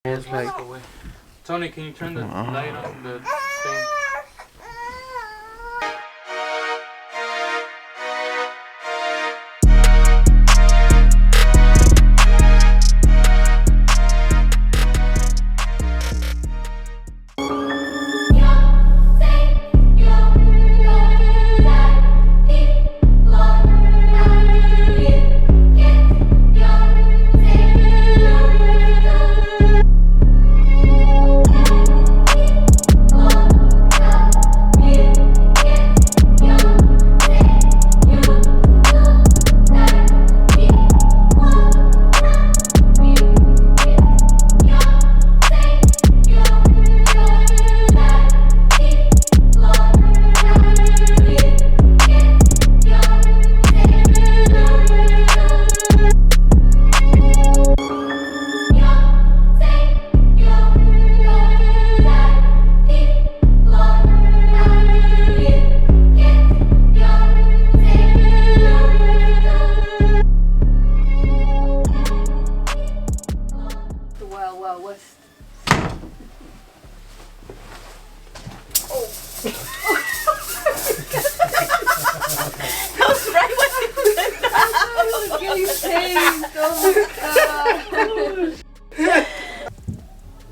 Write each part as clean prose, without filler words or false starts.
It's like, Tony, can you turn the light on the thing?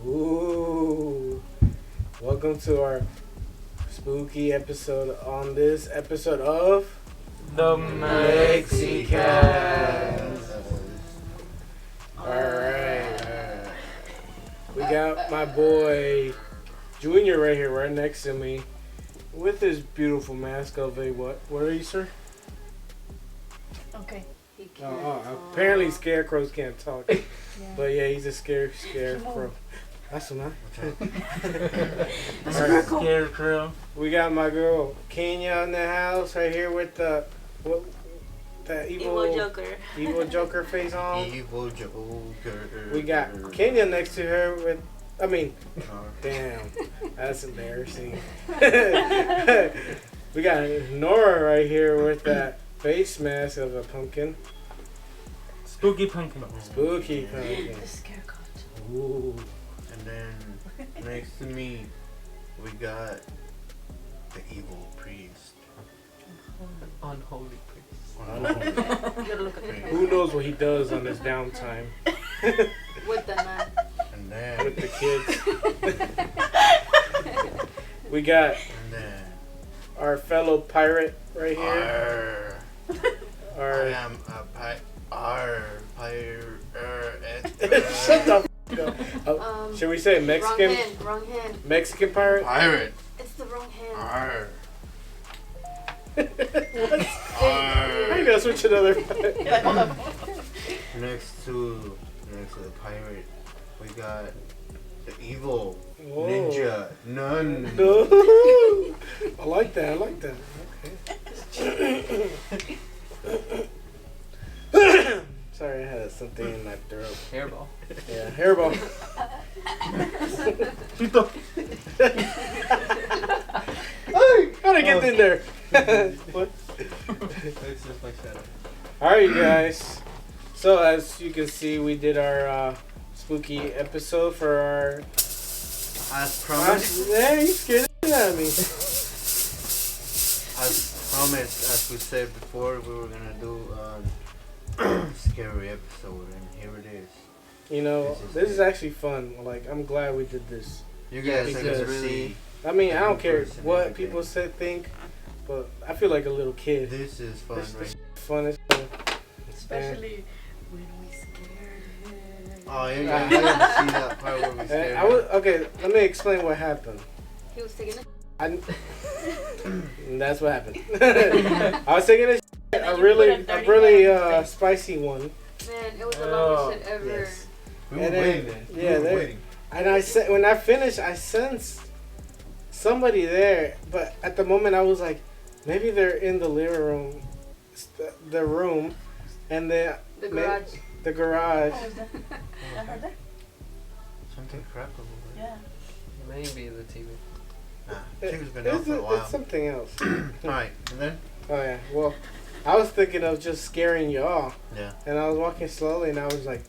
Ooh. Welcome to our spooky episode on this episode of The Mexicazt. Alright. We got my boy Junior right here, right next to me, with his beautiful mask of a what? What are you, sir? Okay. Apparently scarecrows can't talk. Yeah. But yeah, he's a scarecrow. That's enough. Scarecrow. We got my girl Kenya in the house right here with the evil Joker face on. Evil Joker. We got Kenya next to her with, damn, that's embarrassing. We got Nora right here with that face mask of a pumpkin. Spooky pumpkin. Spooky pumpkin. The scarecrow. Ooh. And then next to me, we got the evil priest. Unholy priest. Unholy priest. Who knows what he does on his downtime? With the man. And then With the kids. We got and then our fellow pirate right here. I am a pirate. Shut the f up. Should we say Mexican? Wrong hand. Mexican pirate? Pirate. It's the wrong hand. Arr. How you gonna switch another? Next to the pirate, we got the evil Whoa. ninja nun. No. I like that. Okay. Sorry, I had something in my throat. Hairball. Yeah, hairball. Hey, how'd I get in there? What? It's just my setup. Alright, you guys. So, as you can see, we did our spooky episode for our... As promised. Yeah, you scared the shit out of me. As promised, as we said before, we were gonna do a scary episode, and here it is. You know, this is actually fun. Like, I'm glad we did this. You guys Because can really. I mean, I don't care person, what everything. people think, but I feel like a little kid. This is fun, This right? fun as hell. Especially when we scared him. Oh, yeah, I didn't see that part where we scared him. Okay, let me explain what happened. He was taking That's what happened. I was taking a really spicy one. Man, it was the longest shit ever. Yes. We were And then- waiting. yeah, we were they- waiting. And when I finished, I sensed somebody there, but at the moment I was like, maybe they're in the living room, the room, and The garage. The garage. Something crackled over there. Yeah. Maybe the TV. Nah, she was been out for a while. It's something else. Alright, and then? Oh yeah. Well, I was thinking of just scaring y'all, Yeah. and I was walking slowly, and I was like,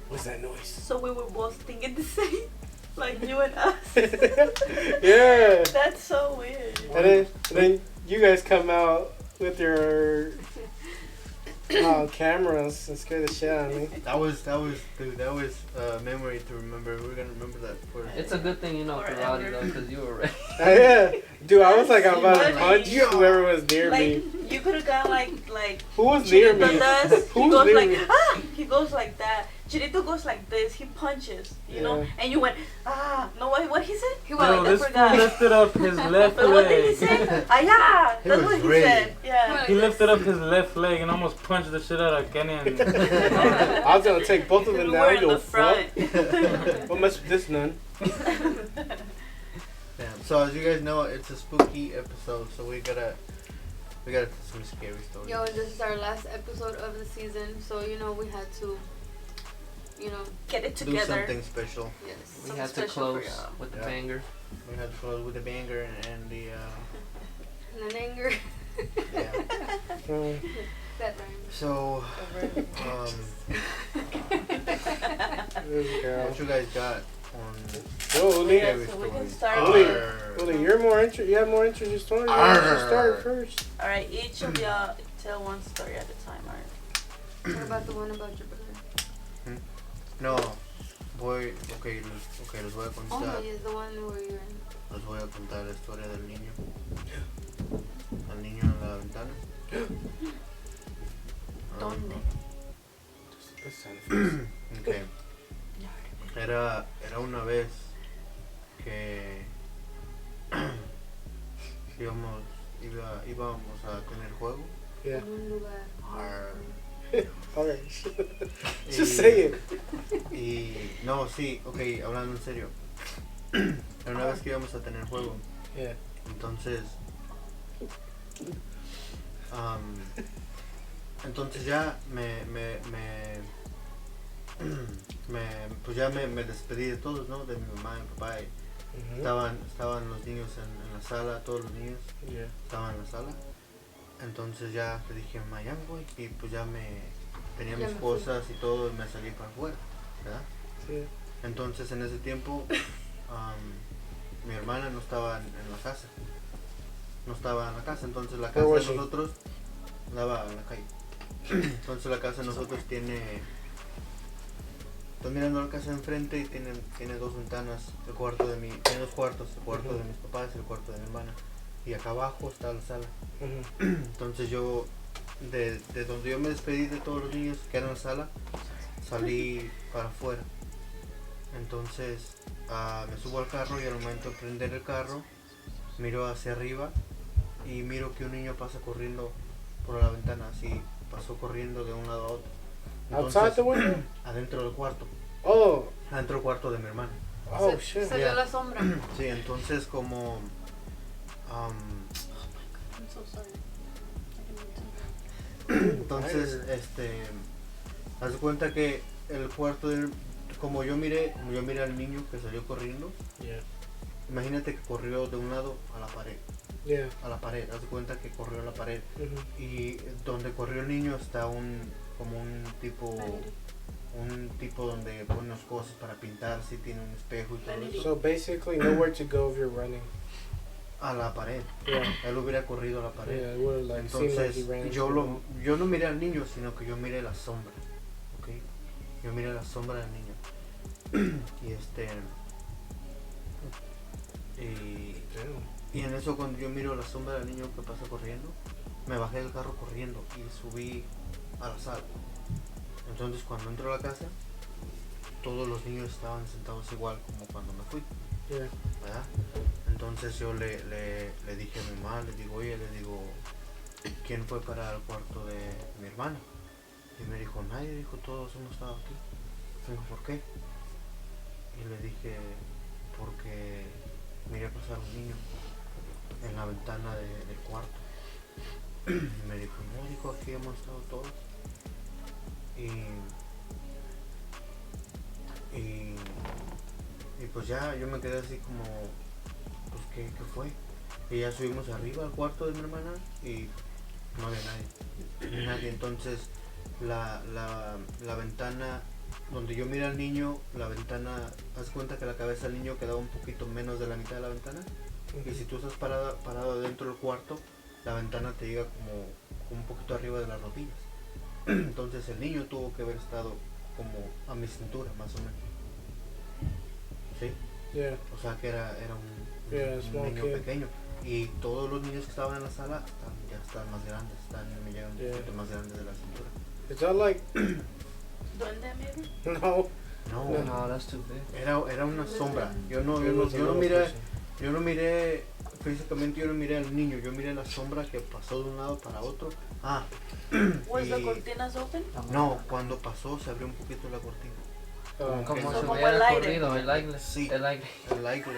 What's that noise? So we were both thinking the same, like you and us. Yeah. That's so weird. And then you guys come out with your cameras and scare the shit out of me. That was a memory to remember. We're gonna remember that for. It's a good thing you know karate though, because you were ready. Yeah. Dude, I was like, I'm about to Funny. punch whoever was near Like me. you could have gone like Who was near Chirito me? does. Who He was goes near like me? he goes like that. Chirito goes like this. He punches, you know. Yeah. And you went no what he said? He went Yo, like this that. fool Forgot. lifted up his left But what did he leg. say? Yeah, He that's was what he ready. said. Yeah. He lifted up his left leg and almost punched the shit out of Kenny. And I was gonna take both of We them were down. in Yo, the fuck. front. What much this none? Damn. So as you guys know, it's a spooky episode, so we gotta tell some scary stories. Yo, and this is our last episode of the season, so we had to, Get it Do together. something special. yes. we Something had to special for close y'all. with the Yeah. banger. We had to close with a banger and the And then anger. yeah. That rhymes. So This girl. what you guys got on Yo, Uli. Yeah, scary so we can stories? start. Uli, you're more you have more interesting stories. Why don't you start first? All right, each of y'all tell one story at a time. All right. What about the one about your brother? No, les voy a Oh, contar. yeah, the one where you're in. Les voy a contar la historia del niño. Al niño en la ventana. ¿Dónde? Okay. Era una vez que íbamos a tener juego. Yeah. En un lugar. Alright. Just say it. Y no, sí, ok, hablando en serio. Era una vez que íbamos a tener juego. Yeah. Entonces, entonces ya pues ya me despedí de todos, ¿no? De mi mamá y mi papá. Y estaban los niños en la sala, todos los niños Yeah. estaban en la sala. Entonces ya le dije, mamá, ya me voy. Y pues tenía Ya mis me fui. cosas y todo y me salí para afuera, ¿verdad? Sí. Entonces en ese tiempo mi hermana no estaba en la casa. No estaba en la casa, entonces la casa Where de was she? nosotros daba en la calle. Entonces la casa de nosotros tiene... Estoy mirando la casa de enfrente y tiene dos ventanas. Tiene dos cuartos, el cuarto de mis papás y el cuarto de mi hermana. Y acá abajo está la sala. Entonces yo, de donde yo me despedí de todos los niños que eran en la sala, salí para afuera. Entonces me subo al carro y al momento de prender el carro, miro hacia arriba y miro que un niño pasa corriendo por la ventana, así pasó corriendo de un lado a otro. Outside the window? Adentro del cuarto, Oh. adentro del cuarto de mi hermana. Oh shit. Salió Yeah. la sombra. Sí, entonces como I'm so sorry. entonces haz de cuenta que el cuarto como yo miré al niño que salió corriendo, Yeah. imagínate que corrió de un lado a la pared, Yeah. haz de cuenta que corrió a la pared Mhm. y donde corrió el niño está un tipo donde pone las cosas para pintar, sí tiene un espejo y todo eso, So basically, nowhere to go if you're running. a la pared. Yeah. Él hubiera corrido a la pared. Yeah, it would like seem like he Entonces ran. yo no miré al niño, sino que yo miré la sombra, ¿ok? Yo miré la sombra del niño. y en eso cuando yo miro la sombra del niño que pasa corriendo, me bajé del carro corriendo y subí a la sala. Entonces cuando entro a la casa, todos los niños estaban sentados igual como cuando me fui, Yeah. ¿verdad? Entonces yo le dije a mi mamá, le digo, ¿quién fue para el cuarto de mi hermana? Y me dijo, nadie, dijo, todos hemos estado aquí. Me dijo, ¿por qué? Y le dije, porque miré pasar un niño en la ventana del cuarto. Y me dijo, no, dijo, aquí hemos estado todos. Y pues ya yo me quedé así como, pues ¿qué fue? Y ya subimos arriba al cuarto de mi hermana y no había nadie. Entonces la ventana donde yo miré al niño, la ventana, haz cuenta que la cabeza del niño quedaba un poquito menos de la mitad de la ventana. Y si tú estás parado dentro del cuarto, la ventana te llega como un poquito arriba de las rodillas. Entonces el niño tuvo que haber estado como a mi cintura, más o menos. ¿Sí? Yeah. O sea que era Yeah, un small niño kid. pequeño. Y todos los niños que estaban en la sala ya están más grandes, me llegan un Yeah. poquito más grandes de la cintura. Is that like Duende, maybe? no? No, No, that's too big. era una sombra. Yo no miré físicamente, yo no miré al niño, yo miré la sombra que pasó de un lado para otro. Was the y- cortinas open? No, cuando pasó se abrió un poquito la cortina. Como Eso. si Como hubiera el aire. corrido, el aire. Sí. El aire. El aire.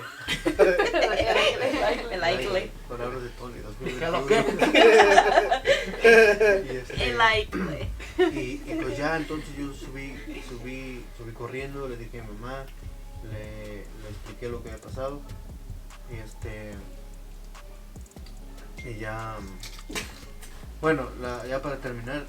El aire. Palabras de Tony. ¿Qué lo que? El aire. Y pues ya entonces yo subí corriendo, le dije a mi mamá, le expliqué lo que había pasado y ya, bueno, ya para terminar,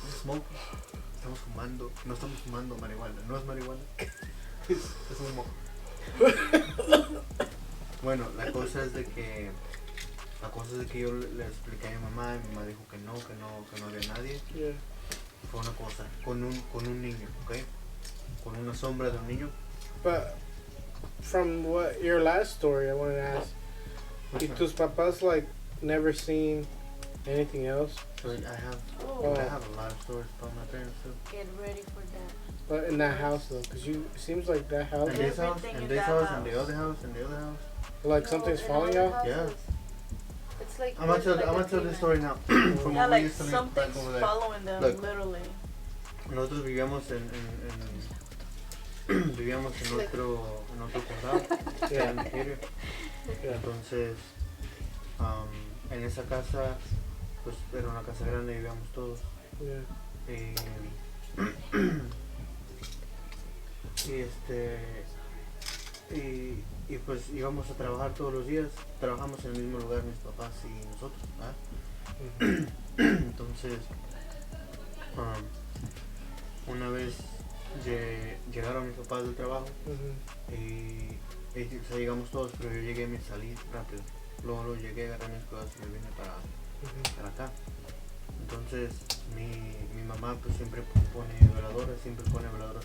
estamos fumando, no estamos fumando marihuana, no es marihuana, es humo. Bueno, la cosa es de que yo le expliqué a mi mamá y mi mamá dijo que no había nadie. Yeah. Fue una cosa, con un niño, ¿ok? Con una sombra de un niño. But from what your last story, I wanted to ask, ¿y tus papás like never seen anything else? So I have Oh, a lot of stories about my parents too. get ready for that. But in that house though, because it seems like that house, And this house, Everything and in this that house, and the house. other house, and the other house. like No, something's in falling all out. the Yeah. houses. It's like I'm gonna there's tell like a this demon. story now. From Yeah, when we like used to live back something's over there. following them, Look. literally. Nosotros vivíamos vivíamos en otro condado, Yeah. en Nigeria. Yeah. Entonces, en esa casa, pues era una casa grande, vivíamos todos. Yeah. Y pues íbamos a trabajar todos los días, trabajamos en el mismo lugar mis papás y nosotros, ¿verdad? Entonces, una vez llegaron mis papás del trabajo y o sea, llegamos todos, pero yo llegué y me salí rápido. Luego llegué, agarré mis cosas y me vine para acá. Entonces mi mamá pues siempre pone veladoras,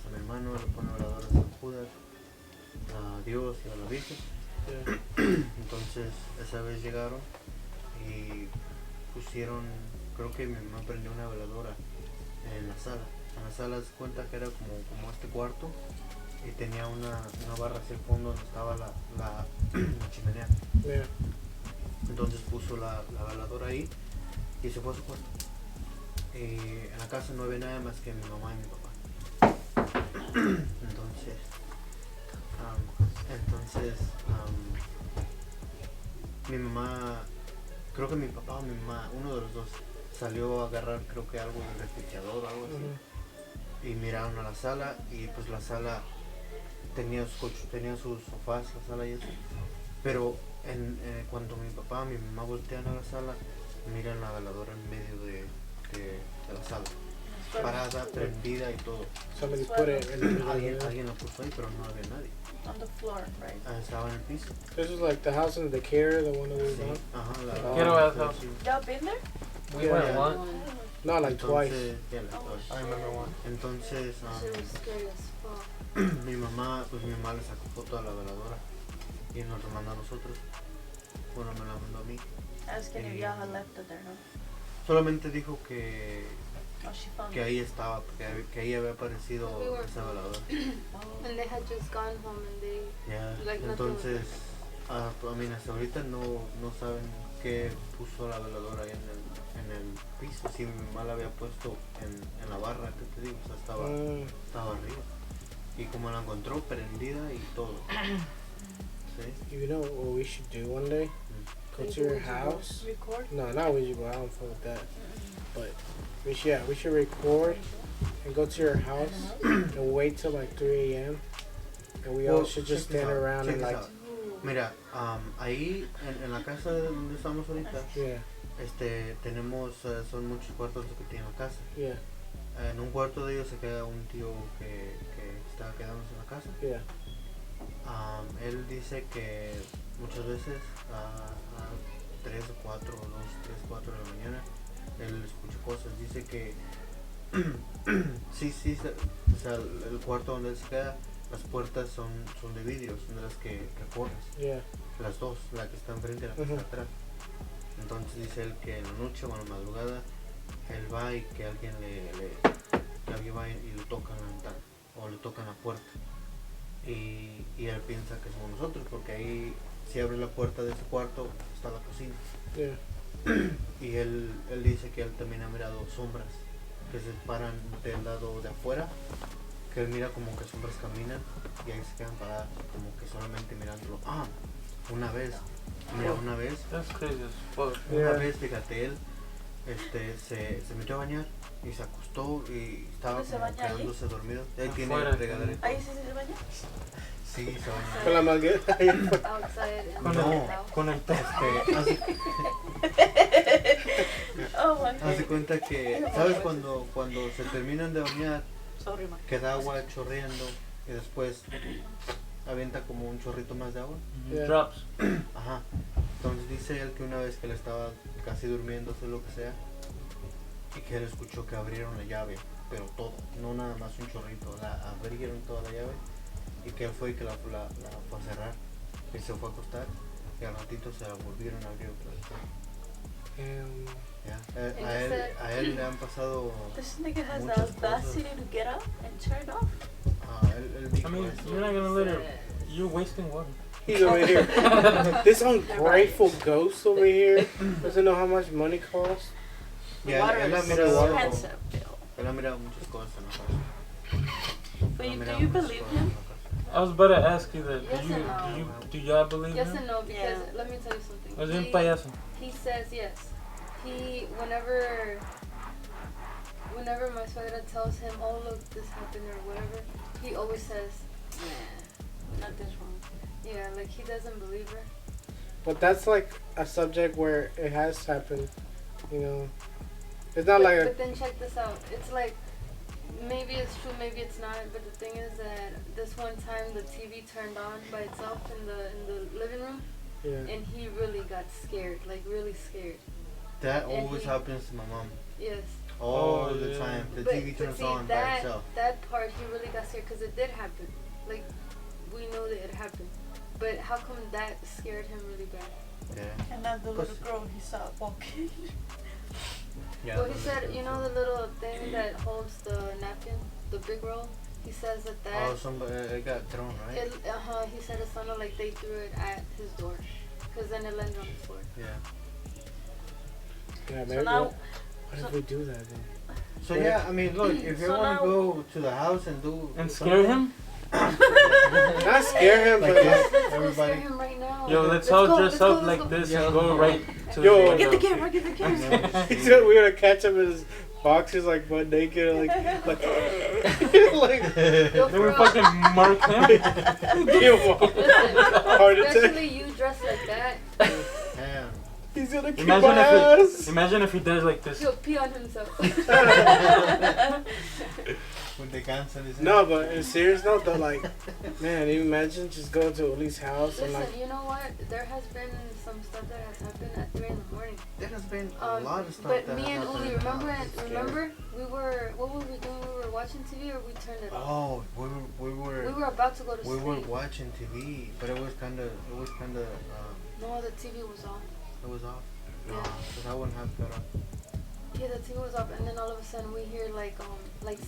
a mi hermano, le pone veladoras a Judas, a Dios y a la Virgen. Entonces esa vez llegaron y pusieron, creo que mi mamá prendió una veladora en la sala. En la sala se cuenta que era como este cuarto y tenía una barra hacia el fondo donde estaba la chimenea. Yeah. Entonces puso la veladora ahí y se fue a su cuarto. En la casa no había nada más que mi mamá y mi papá. Entonces, mi mamá, creo que mi papá o mi mamá, uno de los dos, salió a agarrar creo que algo del refrigerador o algo así. Y miraron a la sala y pues la sala tenía sus sofás, la sala y eso. Pero cuando mi papá y mi mamá voltean a la sala, miran la veladora en medio de la sala. Parada, prendida y todo. Somebody put it in the Alguien la puso ahí, pero no había nadie. On the floor, right? Estaba en el piso. This is like the house in the care, the one that we Sí, bought. ajá, Quiero ver sí. Y'all been there? We Yeah. went one. Not like twice. Yeah, like twice. I remember one. Entonces, That shit was scary as fuck. mi mamá le sacó foto a la veladora y nos lo mandó a nosotros. Bueno, me la mandó a mí. Asking if y'all had left it there, no? Solamente dijo que Oh, she found que it. ahí estaba, que ahí había aparecido We were esa veladora. Oh. And they had just gone home and they Ya, Like nothing entonces, hasta ahorita no saben qué puso la veladora ahí en el piso. Si mi mamá la había puesto en la barra, que te digo, o sea, estaba arriba. Y como la encontró prendida y todo. ¿Sí? You know what we should do one day? Go to your house. Record? No, not Ouija board. I don't fuck with that. But we should record and go to your house and wait till like 3 a.m. And we all Well, should just check this stand out, around check and this like, out. Mira, ahí en la casa donde estamos ahorita, yeah, tenemos, son muchos cuartos los que tiene la casa. Yeah. En un cuarto de ellos se queda un tío que está quedándose en la casa. Yeah. Él dice que muchas veces a 3 o 4 o 2, 3, 4 de la mañana él escucha cosas. Dice que sí, o sea, el cuarto donde él se queda, las puertas son de vidrio, son de las que corres. Yeah. Las dos, la que está enfrente y la que está atrás. Entonces dice él que en la noche o en la madrugada él va y que alguien alguien va y le tocan la ventana o le tocan la puerta. Y él piensa que somos nosotros, porque ahí si abre la puerta de ese cuarto está la cocina. Yeah. Y él dice que él también ha mirado sombras que se paran del lado de afuera, que él mira como que sombras caminan y ahí se quedan paradas, como que solamente mirándolo. Una vez, That's crazy as fuck. una vez, fíjate, él se metió a bañar y se acostó y estaba ¿Dónde se como baña ahí? quedándose dormido. Ahí tiene Afuera. regadera y todo. ¿Ahí sí se baña? Sí, se baña. Con la manguera. Outside and Con No. house. Con el pez. Oh my Haz de god. cuenta que, ¿sabes cuando se terminan de bañar, Sorry, man. queda agua chorreando y después avienta como un chorrito más de agua? Yeah. Drops. Ajá. Entonces dice él que una vez que él estaba casi durmiéndose, lo que sea, y que él escuchó que abrieron la llave, pero todo, no nada más un chorrito, abrieron toda la llave, y que él fue y que la fue a cerrar, y se fue a acostar, y al ratito se la volvieron a abrir otra vez. Ya. A él le han pasado. This nigga has the Muchas cosas. audacity to get up and turn off. Él dijo I mean, eso. you're not gonna let her. You're wasting water. He's over here. This ungrateful ghost over here doesn't know how much money costs. Ya, Water él ha is mirado, expensive, Bill. él ha mirado muchas cosas en la casa. But Él ha do mirado you muchas believe cosas him? en la casa. I was about to ask you that. Yes and no. Do y'all believe Yes him? and no, because Yeah. let me tell you something. Was it payaso? He says yes. Whenever my suegra tells him, oh look, this happened or whatever, he always says, nah, Not this one. yeah, like he doesn't believe her. But that's like a subject where it has happened, you know. It's not like But then check this out. It's like maybe it's true, maybe it's not. But the thing is that this one time the TV turned on by itself in the living room, yeah. and he really got scared, like really scared. That And always he- happens to my mom. Yes. All Oh, the yeah. time. The But TV turns see, on by that itself. that part he really got scared because it did happen. Like we know that it happened. But how come that scared him really bad? Yeah. And then the little Cause- girl he saw walking. Yeah. Well, he said, you know the little thing that holds the napkin, the big roll. He says that Oh, somebody it got thrown, right? he said it sounded like they threw it at his door, cause then it landed on the floor. Yeah. Yeah, So maybe. now, What if we do that then? So yeah, I mean, look, if you So want now- to go to the house and do And do scare something, him? Not scare him, Like but this. like, Let's go Everybody- scare him right now. Yo, let's all go, dress let's up go, like let's go. this Yeah. and go right to Yo. the get the window. camera, get the camera. he's gonna, we're gonna catch him in his boxers like butt naked, like like Yo, Then we for real. fucking mark him. give him a heart attack. Especially you dressed like that, yeah. He's gonna kick Imagine my ass. Imagine if he does like this. he'll pee on himself. When they cancel his No, but in serious note, though, like, man, you imagine just going to Uli's house and Listen, like, you know what? There has been some stuff that has happened at 3 in the morning. There has been a lot of stuff But that me has and happened Uli, in the house. It's remember, what were we doing? We were watching TV or we turned it off? Oh, we We were were about to go to we sleep. were watching TV, but it was kind of No, the TV was off. it was off. Yeah. Because I wouldn't have got off. Yeah, the TV was off, and then all of a sudden we hear like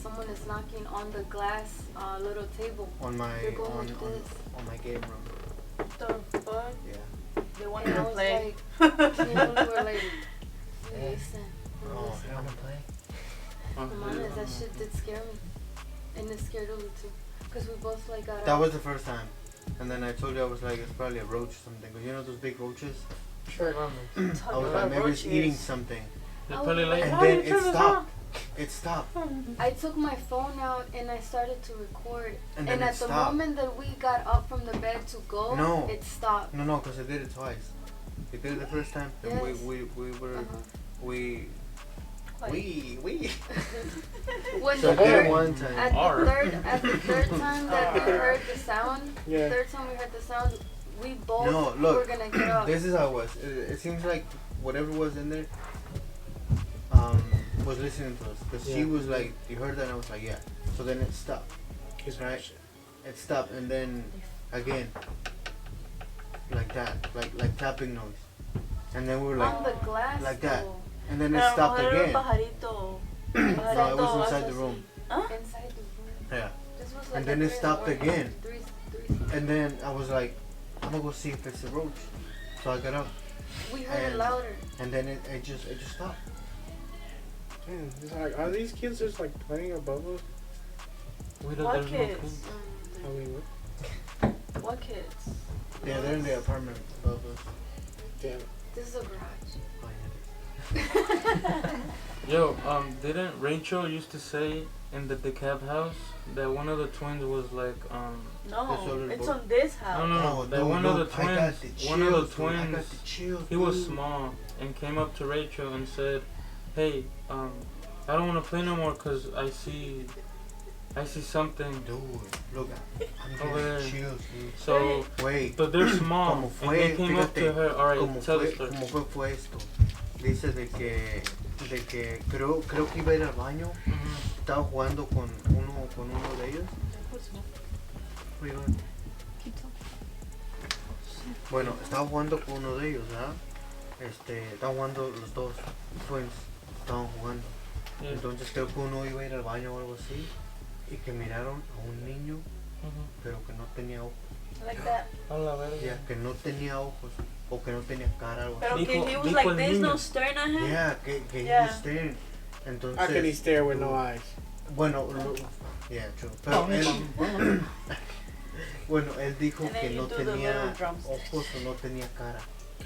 someone is knocking on the glass little table. On my They're going on, like on, this. on my game room. The fuck? Yeah. They want And to I was play. like, me and Uli were like, Yeah. listen, Oh, listen. Wanna play? Come on, that shit did scare me, and it scared Uli too, cause we both like got That up. was the first time. And then I told you I was like, it's probably a roach or something. Cause you know those big roaches? sure. I was like, maybe it's eating something. They're probably like, And "Why then you it turn this stopped. It stopped. I took my phone out and I started to record. And And then it at the stopped. moment that we got up from the bed to go, No. it stopped. No, because I did it twice. They did it the first time, and Yes. we were we Like, we. When So the they third, one time. at the third time that we heard the sound, Yeah. third time we heard the sound, we both No, look. were gonna get up. This is how it was. It seems like whatever was in there, was listening to us. Cause she Yeah. was like, you heard that, and I was like, yeah. So then it stopped. He's Right. It stopped, and then again, like that, like tapping noise, and then we were like, On the glass. like that. though. and then it pero stopped era un again. pajarito. No, it was inside the room. Huh? Inside the room. Yeah. This was like And then at it 3 in the stopped morning. again. Three. And then I was like, I'm gonna go see if it's a roach. So I got up, We heard it and- louder. and then it just stopped. Man, it's like, are these kids just like playing above us? Wait, What there's no kids? kids. I mean, What kids? Yeah, they're in the apartment above us. damn. This is a garage. Oh, yeah. Yo, didn't Rachel used to say in the DeKalb house that one of the twins was like, No, That's all it's the- on this house. no, Oh, that dude, one of the look, I got twins, the one of the chills, dude. I got twins, the chills, he was dude. small and came up to Rachel and said, "Hey, I don't want to play no more cause I see something." Dude, look, I'm Over there. getting chills, dude. So, Wait, but they're small, Como and they fue, came up to fíjate, her. All right, ¿cómo tell the fue, story. cómo fue esto? Dice de que creo que iba a ir al baño, Mhm. estaba jugando con uno de ellos. What are you doing? Bueno, estaba jugando con uno de ellos, ¿verdad? Estaban jugando los dos twins, estaban jugando. Yeah. Entonces creo que uno iba a ir al baño o algo así y que miraron a un niño, Mhm. pero que no tenía ojos. Like that. A la verga. Ya, que no tenía ojos o que no tenía cara algo Pero así. que Dijo- he was dijo like el this, niño. no staring at him. Yeah, que Yeah. he was staring. Entonces, How can he stare with no eyes? bueno, yeah, true. Pero él, bueno, él dijo And then que you no do the tenía little drumsticks. ojos o no tenía cara.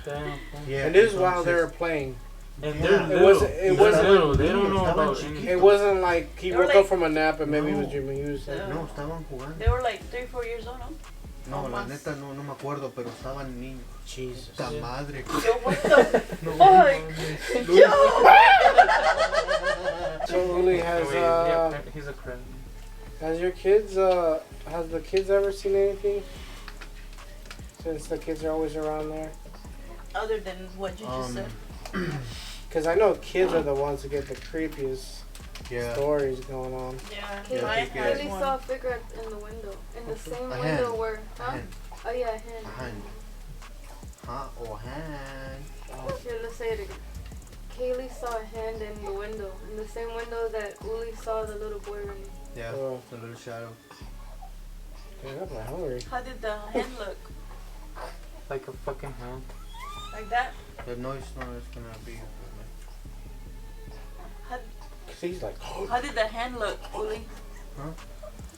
Damn. Yeah, And this is while they entonces- were playing. And Yeah. they're It little. wasn't- it They're wasn't- little. They don't know Estaban about chiquitos. anything. It wasn't like he They were woke like- up from a nap and maybe he was No. dreaming. He was like, No, estaban jugando. They were like 3, 4 years old, no? No, la más. neta no me acuerdo, pero estaban niños. Jesus. Puta Yeah. madre. Yo, what the No, fuck? no, Yo! So Uli, He's a credit. has your kids has the kids ever seen anything? Since the kids are always around there. Other than what you just said. Because I know kids are the ones who get the creepiest Yeah. stories going on. Yeah, Kaylee, mine Yeah, has Kaylee one. saw a figure in the window. In the same A window hand. where, huh? Hand. Oh yeah, a hand. A hand. Or hand. Here, let's say it again. Kaylee saw a hand in the window. In the same window that Uli saw the little boy running. Yeah, Oh. the little shadow. Yeah, I'm hungry. How did the hand look? Like a fucking hand. Like that? The noise is gonna be. How, Cause he's like, how did the hand look, Uli? Huh?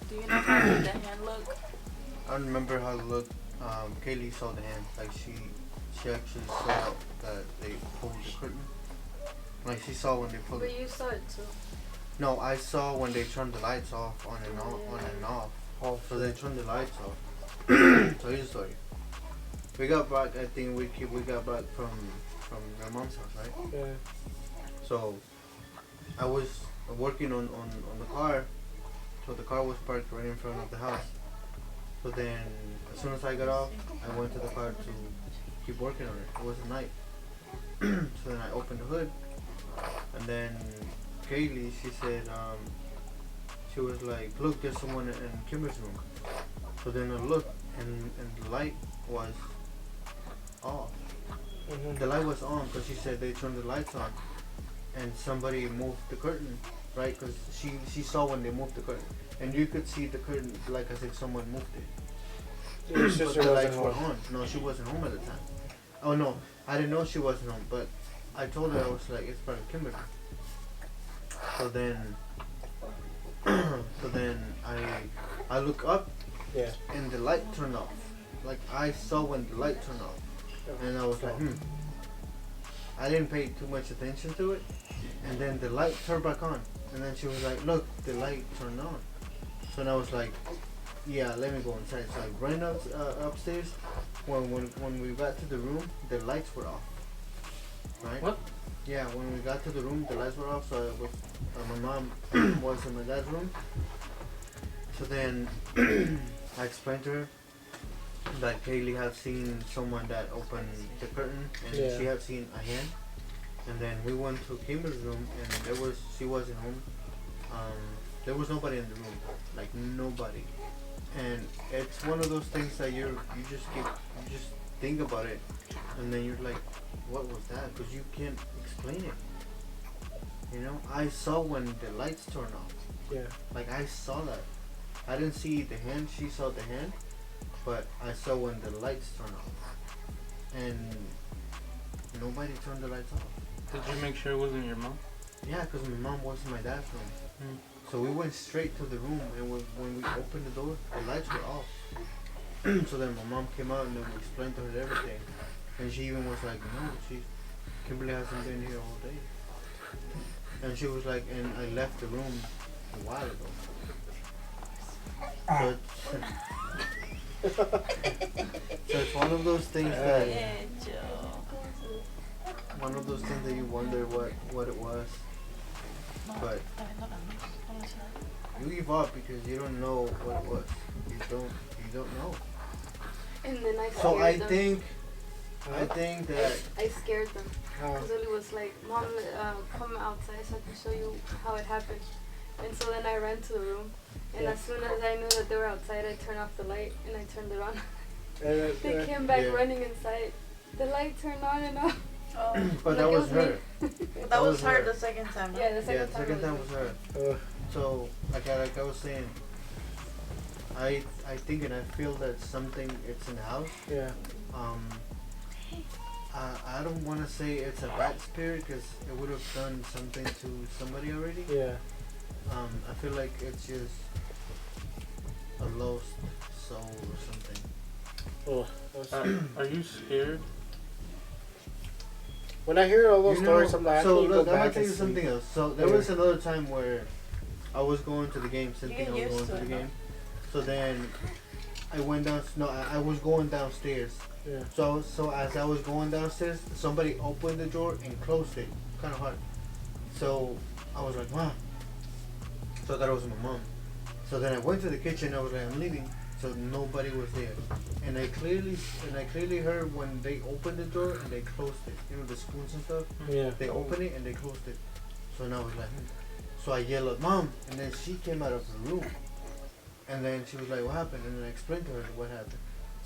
Do you know how did the hand look? I don't remember how it looked. Kaylee saw the hand. Like she actually saw that they pulled the curtain. Like she saw when they pulled But it. you saw it too. No, I saw when they turned the lights off on and off. oh, So they turned the lights off. So here's the story. We got back. I think we got back from my mom's house, right? yeah. So I was working on the car. So the car was parked right in front of the house. So then as soon as I got off, I went to the car to keep working on it. It was at night. So then I opened the hood, and then Kaylee, she said, she was like, look, there's someone in Kimber's room. So then I looked, and the light was off. Mhm. The light was on because she said they turned the lights on, and somebody moved the curtain, right? Because she saw when they moved the curtain, and you could see the curtain like as if someone moved it. Your But sister the wasn't lights were home. on. No, she wasn't home at the time. Oh no, I didn't know she wasn't home, but I told her, I was like, it's probably Kimberly. So then, I look up, Yeah. and the light turned off. Like I saw when the light turned off, and I was like, I didn't pay too much attention to it, and then the light turned back on, and then she was like, look, the light turned on. So then I was like, yeah, let me go inside. So I ran upstairs, when we got to the room, the lights were off. Right? What? Yeah, when we got to the room, the lights were off. So it was my mom was in my dad's room. So then I explained to her that Kaylee had seen someone that opened the curtain, and Yeah. she had seen a hand. And then we went to Kimber's room, and she wasn't home. There was nobody in the room, like nobody. And it's one of those things that you just think about it, and then you're like, what was that? Because you can't explain it. You know, I saw when the lights turned off. Yeah. Like I saw that. I didn't see the hand. She saw the hand, but I saw when the lights turned off, and nobody turned the lights off. Did you make sure it wasn't your mom? Yeah, because my mom was in my dad's room. Mm. So we went straight to the room, and when we opened the door, the lights were off. So then my mom came out, and then we explained to her everything. And she even was like, no, Kimberly hasn't been here all day. And she was like, and I left the room a while ago. So it's one of those things that Yeah, Joe. one of those things that you wonder what it was. But you give up because you don't know what it was. You don't know. And then I scared So I them. think that I scared them. Oh. Because Lily was like, Mom, come outside so I can show you how it happened. And so then I ran to the room. And as soon as I knew that they were outside, I turned off the light and I turned it on. They came back Yeah. running inside. The light turned on and off. Oh, but Like that it was was me. her. that was was her her. the second time. Yeah, the Yeah, second the second time was her. Ugh. So like I was saying, I think and I feel that something it's in the house. Yeah. I don't want to say it's a bad spirit because it would have done something to somebody already. Yeah. I feel like it's just a lost soul or something. Oh, that's- Are you scared? when I hear all those You know, stories, I'm like, so I can't look, go I'm back gonna tell and you sleep. something else. So there Yeah. was another time where I was going to the game, You thinking get I was used going to to the it, game. So then I went down. No, I was going downstairs. Yeah. So as I was going downstairs, somebody opened the door and closed it, kind of hard. So I was like, "Wow." So I thought it was my mom. So then I went to the kitchen. I was like, "I'm leaving." So nobody was there, and I clearly heard when they opened the door and they closed it. You know, the spoons and stuff. Yeah. They opened it and they closed it. So now I was like, so I yelled, "Mom!" And then she came out of the room. And then she was like, "What happened?" And then I explained to her what happened.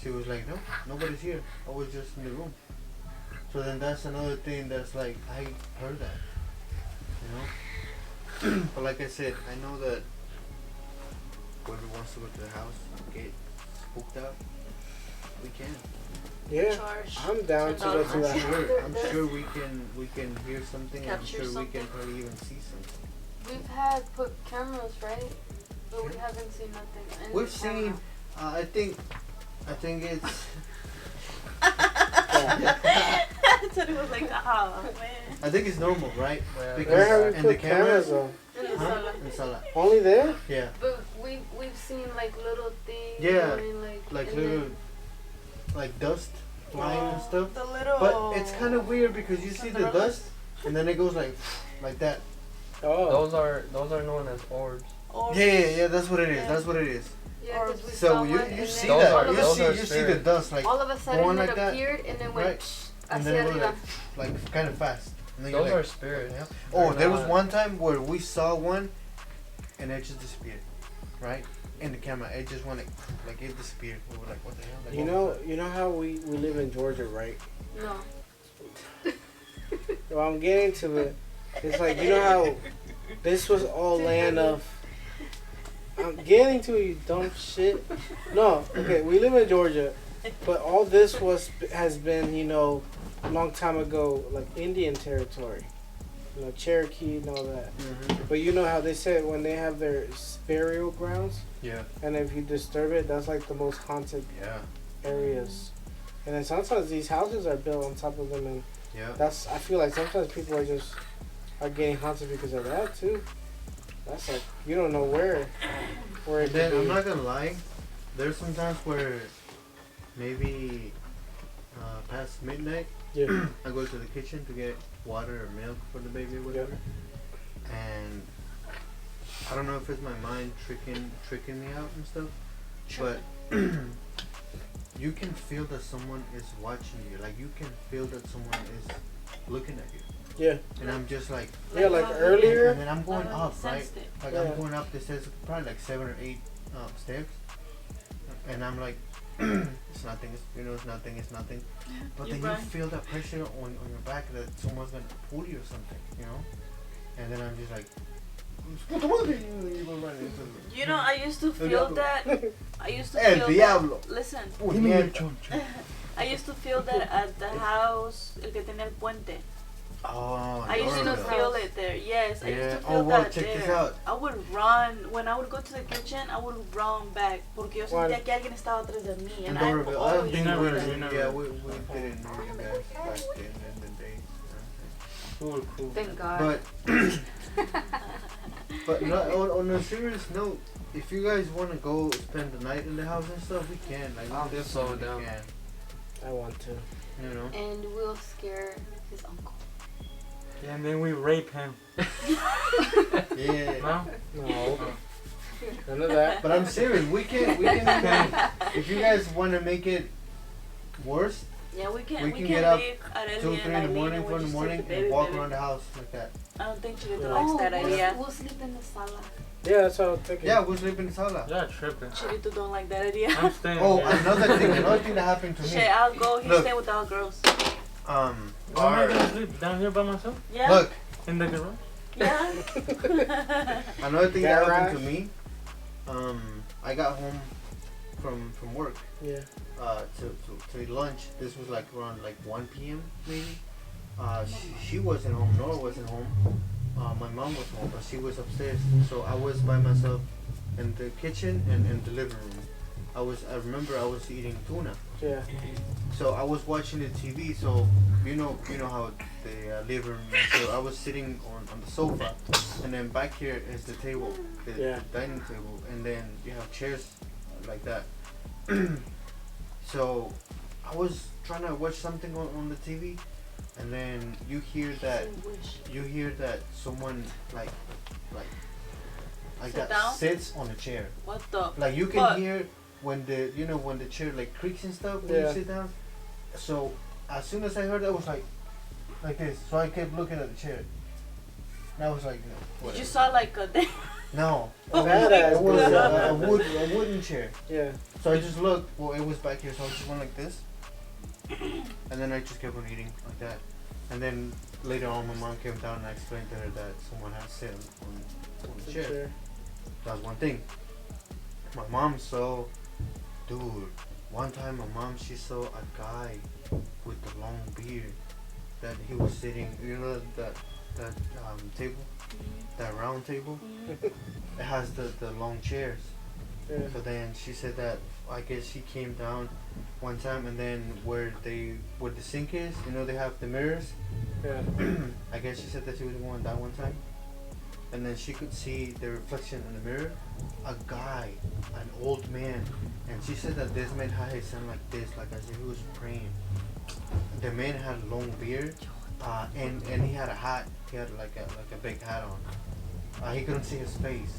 She was like, "No, nobody's here. I was just in the room." So then that's another thing that's like, I heard that. You know? But like I said, I know that whoever wants to go to the house and get spooked out, we can. Yeah. Charge. I'm down to go to I'm that. sure we can hear something, and I'm Capture sure we can something. probably even see something. We've had put cameras, right? But we haven't seen nothing. in We've the camera. seen. I think it's. Teddy was like, oh man. I think it's normal, right? Well, Because Where have we and the put cameras cameras. though? In the Huh? sala. In sala. Only there? Yeah. But we've seen like little things. Yeah, going, Like and little, then- like dust flying and stuff. The little. But it's kind of weird because you see the Cinderella. dust, and then it goes like that. Oh. those are known as orbs. Orbs. Yeah. That's what it is. Yeah. That's what it is. Yeah, because we So saw you one, you and see then Those that. are- all, You of, those are see the spirit. dust like all of a sudden going it like that. appeared and then went Right. and hacia then it arriba. was like kind of fast. And then you're Those like, are spirits. yeah. Oh, They're there was not- one time where we saw one, and it just disappeared, right? In the camera, it just went like it disappeared. We were like, what the hell? Like, You what know, was that? you know how we live in Georgia, right? No. Well, I'm getting to it. It's like, you know how this was all land of. I'm getting to it, you dumb shit. No, okay, we live in Georgia, but all this has been, you know, a long time ago, like Indian territory, you know, Cherokee and all that. But you know how they say when they have their burial grounds, Yeah. and if you disturb it, that's like the most haunted Yeah. areas. And then sometimes these houses are built on top of them, and Yeah. that's, I feel like sometimes people are getting haunted because of that too. That's like, you don't know where it And then could I'm be. not gonna lie, there's some times where maybe past midnight, Yeah. I go to the kitchen to get water or milk for the baby or whatever. And I don't know if it's my mind tricking me out and stuff, but you can feel that someone is watching you. Like you can feel that someone is looking at you. Yeah. And I'm just like, Yeah, like earlier. and then I'm going up, right? Sensed it. Like Yeah. I'm going up the stairs, probably like 7 or 8 steps, and I'm like, it's nothing. It's nothing. It's nothing. But You then run. you feel that pressure on your back that someone's gonna pull you or something, And then I'm just like, puta madre, you go running into the- You know, I used to feel diablo. that. I used to El feel diablo. that. Listen, Puñeta. I used to feel that at the house, el que tenía el puente. Oh, I used to Lorville. feel it there. Yes, I used Yeah. to Oh, feel well, that check there. this out. I would run when I would go to the kitchen. I would run back porque yo Why? sentía que alguien estaba atrás de mí, In and I Lorville. always You do never- that. you never- Yeah, we didn't know you guys back then in the day. Cool. Thank God. But no, on a serious note, if you guys want to go spend the night in the house and stuff, we can. Like, I'm we so definitely down. I want to. can. And we'll scare his uncle. Yeah, and then we rape him. Yeah. No? No. None of that. But I'm serious. We can even, if you guys want to make it worse, Yeah, we We can can get up leave Aurelia 2, 3 and in the Eileen morning, and 4 in the just morning, take the and baby, walk baby. around the house like that. I don't think Chilito Yeah. likes that idea. We'll sleep in the sala. Yeah, that's what I was thinking. Yeah, we'll sleep in the sala. Yeah, tripping. Chilito don't like that idea. I'm staying Oh, here. another thing that happened to me. Shit, I'll go. He's Look. staying with all girls. Where am I gonna sleep? Down here by myself? Yeah. Look, In the garage? Yeah. another thing that happened to Garage. me. I got home from work. Yeah. To eat lunch. This was like around like 1 p.m. maybe. She wasn't home, Nora wasn't home. My mom was home, but she was upstairs. So I was by myself in the kitchen and the living room. I remember I was eating tuna. Yeah. So I was watching the TV. So you know how the living room is. So I was sitting on the sofa, and then back here is the table, the dining table, and then you have chairs like that. So I was trying to watch something on the TV, and then you hear that someone like Sit that down? sits on a chair. What the? Like you can But- hear when the chair like creaks and stuff when Yeah. you sit down. So as soon as I heard that, I was like this. So I kept looking at the chair. And I was like, Did whatever. you saw like a No, Oh That my ass it was God. a wooden chair. Yeah. So I just looked. Well, it was back here, so I just went like this, and then I just kept on eating like that. And then later on, my mom came down and I explained to her that someone had sit on the chair. Sure. That's one thing. My mom saw, dude. One time, my mom she saw a guy with the long beard that he was sitting. You know that table, that round table. It has the long chairs. Yeah. So then she said that I guess she came down one time, and then where the sink is, they have the mirrors. Yeah. I guess she said that she was going down one time, and then she could see the reflection in the mirror, a guy, an old man, and she said that this man had his hand like this, like as if he was praying. The man had a long beard, and he had a hat. He had like a big hat on. He couldn't see his face.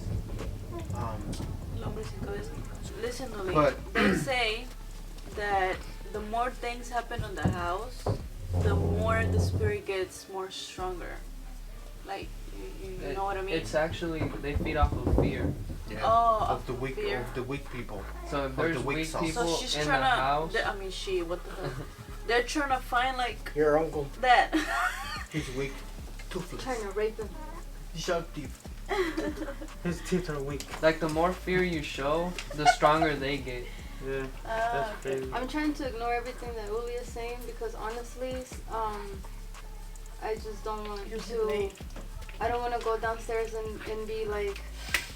Listen to me. But They say that the more things happen on the house, the more the spirit gets more stronger. Like, you know what I mean? It's actually, they feed off of fear. yeah, Oh, of the weak fear. people. So if Of there's the weak weak sauce. people So she's in the trying house, to. What the hell? They're trying to find like Your uncle. that. He's weak, toothless, Trying to rape him. sharp teeth. His teeth are weak. like the more fear you show, the stronger they get. Yeah, Ah, that's okay. crazy. I'm trying to ignore everything that Uli is saying because honestly, I just don't want You're to. late. I don't want to go downstairs and be like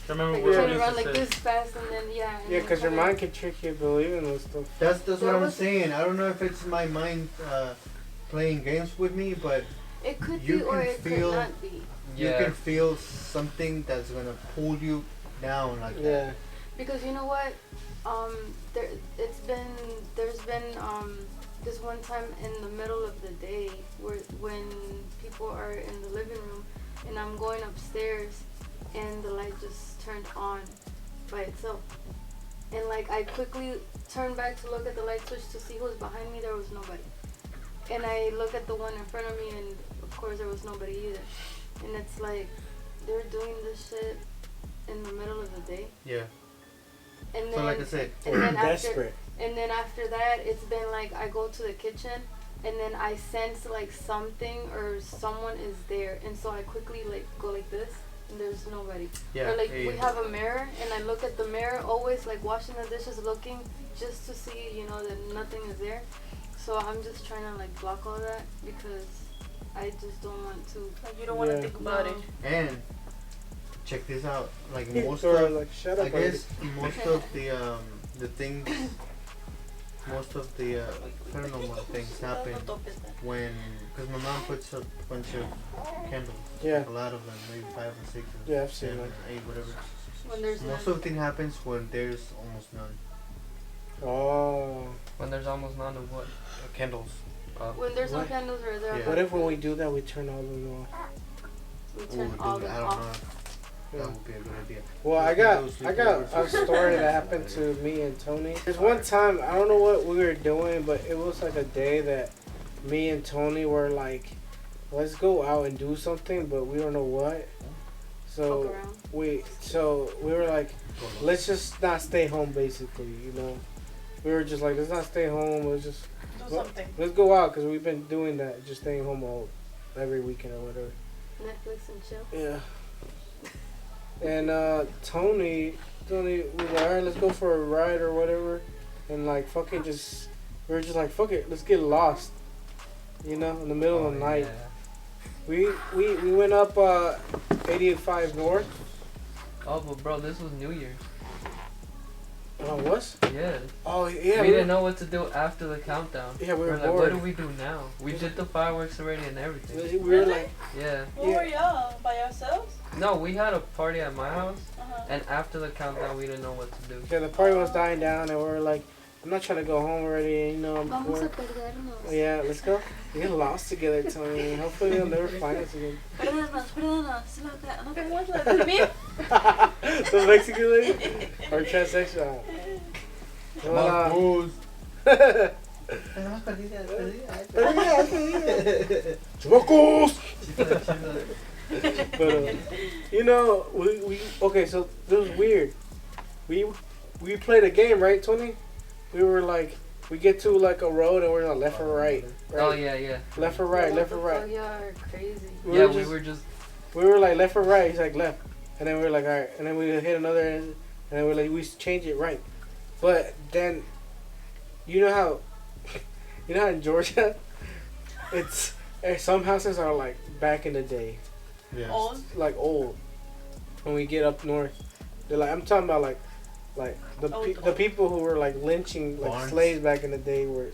Remember like what trying to Lisa run like said. this fast and then yeah. And Yeah, then because your kinda- mind can trick you believing those stuff. That's There what I'm was- saying. I don't know if it's my mind playing games with me, but It could you be or can it feel- could not be. you Yeah. can feel something that's gonna pull you down like that. Yeah. Because you know what, there's been this one time in the middle of the day, when people are in the living room, and I'm going upstairs, and the light just turned on by itself. And like I quickly turned back to look at the light switch to see who was behind me. There was nobody. And I look at the one in front of me, and of course there was nobody either. And it's like they're doing this shit in the middle of the day. Yeah. And then, So like I said, and then Desperate. and then after that, it's been like I go to the kitchen, and then I sense like something or someone is there, and so I quickly like go like this, and there's nobody. yeah. Or like yeah, we yeah. have a mirror, and I look at the mirror always like washing the dishes, looking just to see, you know, that nothing is there. So I'm just trying to like block all that because I just don't want to. Like you don't want to Yeah. think about it. And check this out. Like most Or of, like, shut I up. already. guess most of the things, most of the paranormal things happen when, because my mom puts a bunch of candles. Yeah. Like a lot of them, maybe 5 or 6 or Yeah, I've seen 7 that. or 8, whatever. When there's Most none. of the thing happens when there's almost none. Oh. When there's almost none of what? Candles. When there's no What? candles or there. Yeah. What if when we do that we turn all of them off? We Ooh, turn all dude, them I don't off. know. Yeah. That would be a good idea. Well, I got a story that happened to me and Tony. There's one time, I don't know what we were doing, but it was like a day that me and Tony were like, let's go out and do something, but we don't know what. So Fuck around. we were like, let's just not stay home, basically, you know. We were just like, let's not stay home. Do something. Let's go out, because we've been doing that, just staying home every weekend or whatever. Netflix and chill. Yeah. And Tony was like, alright, let's go for a ride or whatever. And like, fucking just, we were just like, fuck it, let's get lost. You know, in the middle of the night. Yeah. We went up 85 North. Oh, but bro, this was New Year's. What? Yeah. Oh, yeah. we didn't know what to do after the countdown. Yeah, we were like, what bored. do we do now? We did the fireworks already and everything. We were like, Yeah. Where were y'all? By yourselves? No, we had a party at my house, Uh-huh. and after the countdown, we didn't know what to do. yeah, the party was dying down, and we were like, I'm not trying to go home already, you know. Vamos a perdernos. Yeah, let's go. We get lost together, Tony. Hopefully they'll never find us again. Perdónanos. No te muestras de mí. The Mexican lady? Or transsexual? Well, Chubacos! But, you know, we okay, so it was weird. We played a game, right, Tony? We were like, we get to like a road and we're like left or right. Oh, yeah. Left or right, left or right. Y'all are crazy. We Yeah, were we just- were just. We were like left or right. He's like left, and then we were like all right, and then we hit another, and then we're like we change it right. But then, you know how in Georgia, it's some houses are like back in the day, Yeah. Old. like old. When we get up north, they're like I'm talking about like the people who were like lynching like Barns. slaves back in the day, where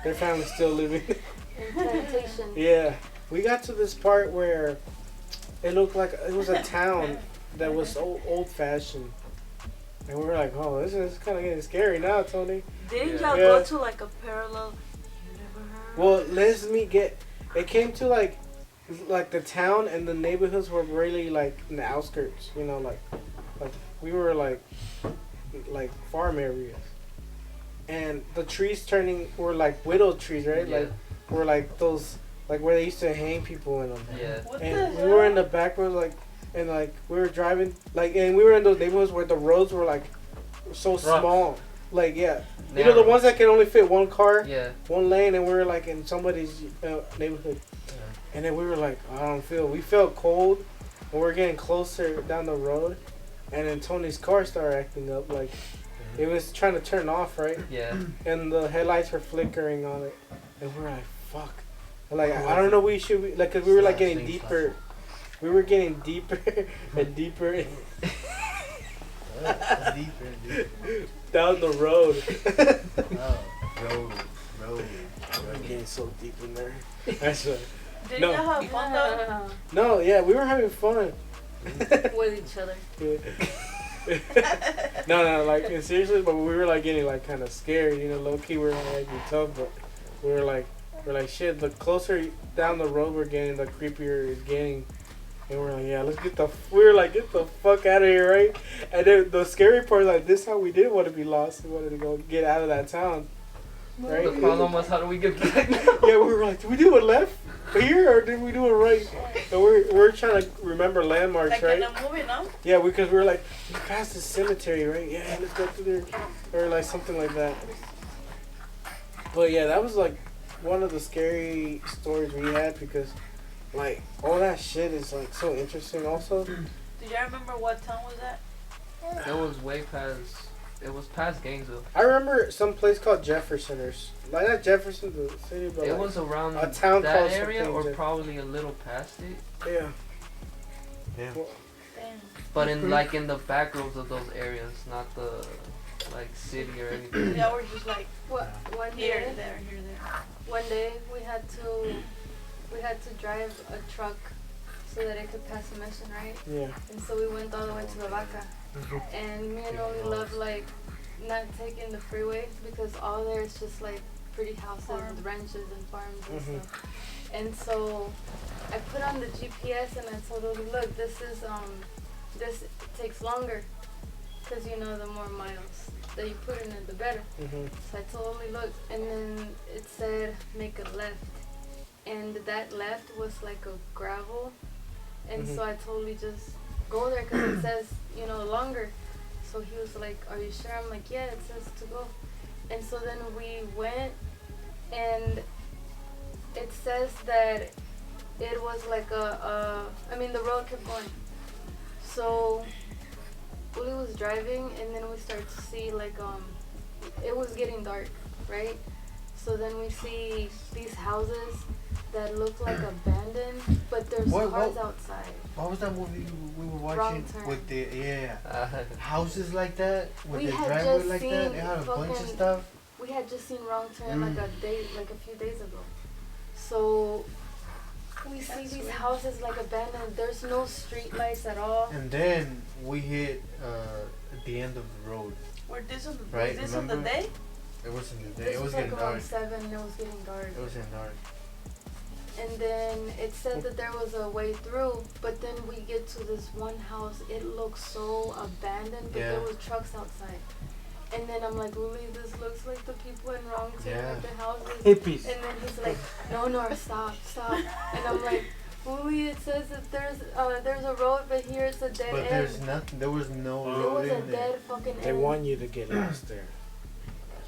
their family's still living. In plantation. Yeah, we got to this part where it looked like it was a town that was so old-fashioned, and we were like, "Oh, this is kind of getting scary now, Tony." Didn't Yeah. y'all Yeah. go to like a parallel universe? Well, let me get. It came to like the town and the neighborhoods were really like in the outskirts, you know, like we were like farm areas, and the trees were like widow trees, right? Yeah. Like were like those like where they used to hang people in them. Yeah. What And the we were in hell? the back road, like, and like we were driving, like, and we were in those neighborhoods where the roads were like so small, like you know the ones that can only fit one car, Yeah. one lane, and we were like in somebody's neighborhood, and then we were like, we felt cold, and we're getting closer down the road, and then Tony's car started acting up, like it was trying to turn off, right, Yeah. and the headlights were flickering on it, and we're like, fuck. Like I don't know. We should like, cause we were like getting deeper. We were getting deeper and deeper Deeper. down the road. Road. I'm getting so deep in there. That's right. Didn't No. y'all have fun though? Yeah. No, yeah, we were having fun. With each other. No, like and seriously, but we were like getting like kind of scared. You know, low key we were like be tough, but we're like shit. The closer down the road we're getting, the creepier it's getting. And we're like, yeah, let's get the. We were like, get the fuck out of here, right? And then the scary part is like, this how we didn't want to be lost. We wanted to go get out of that town, right? The problem was, how do we get back now? Yeah, we were like, did we do it left here or did we do it right? And we're trying to remember landmarks, Like right? in a movie, no? Yeah, because we were like, we passed the cemetery, right? Yeah, let's go through there, or like something like that. But yeah, that was like one of the scary stories we had because, like, all that shit is like so interesting. Also, Do y'all remember what town was that? It was way past. It was past Gainesville. I remember some place called Jefferson or like not Jefferson, the city, but It like, was around a town that called area, something or Jeff- probably a little past it. yeah. Yeah. Well, Damn. But in like in the back roads of those areas, not the like city or anything. Y'all were just like One here, day, there, here, there. one day we had to drive a truck so that it could pass a mission, right? yeah. And so we went all the way to the Vaca. And me and Oli love like not taking the freeway because all there is just like pretty houses Farm. and ranches and farms and Mhm. stuff. And so I put on the GPS and I told Oli, look, this takes longer because you know the more miles that you put in it, the better. Mm-hmm. So I told Oli, look, and then it said make a left, and that left was like a gravel, and so I totally just go there because it says longer. So he was like, are you sure? I'm like, yeah, it says to go. And so then we went, and it says that it was like the road kept going. So Uli was driving, and then we started to see like it was getting dark, right? So then we see these houses that look like abandoned, but there's What- cars what- outside. What was that movie we were Wrong watching Turn. with the Uh, houses like that with We the had driveway just like that? seen They had a bunch of fucking- stuff. We had just seen Wrong Turn like a few days ago. So we see That's these weird. houses like abandoned. There's no street lights at all. And then we hit at the end of the road. Were this on Right, was this on the remember? day? It wasn't the day. This It was like getting around dark. 7. It was getting dark. It was getting dark. And then it said that there was a way through, but then we get to this one house. It looks so abandoned, but there Yeah. was trucks outside. And then I'm like, Uli, this looks like the people in Wrong Turn, Yeah. like the houses. Hippies. And then he's like, no, stop. And I'm like, Uli, it says that there's a road, but here it's a dead But end. there's nothing. There was no It road was a in there. dead fucking They end. want you to get lost there.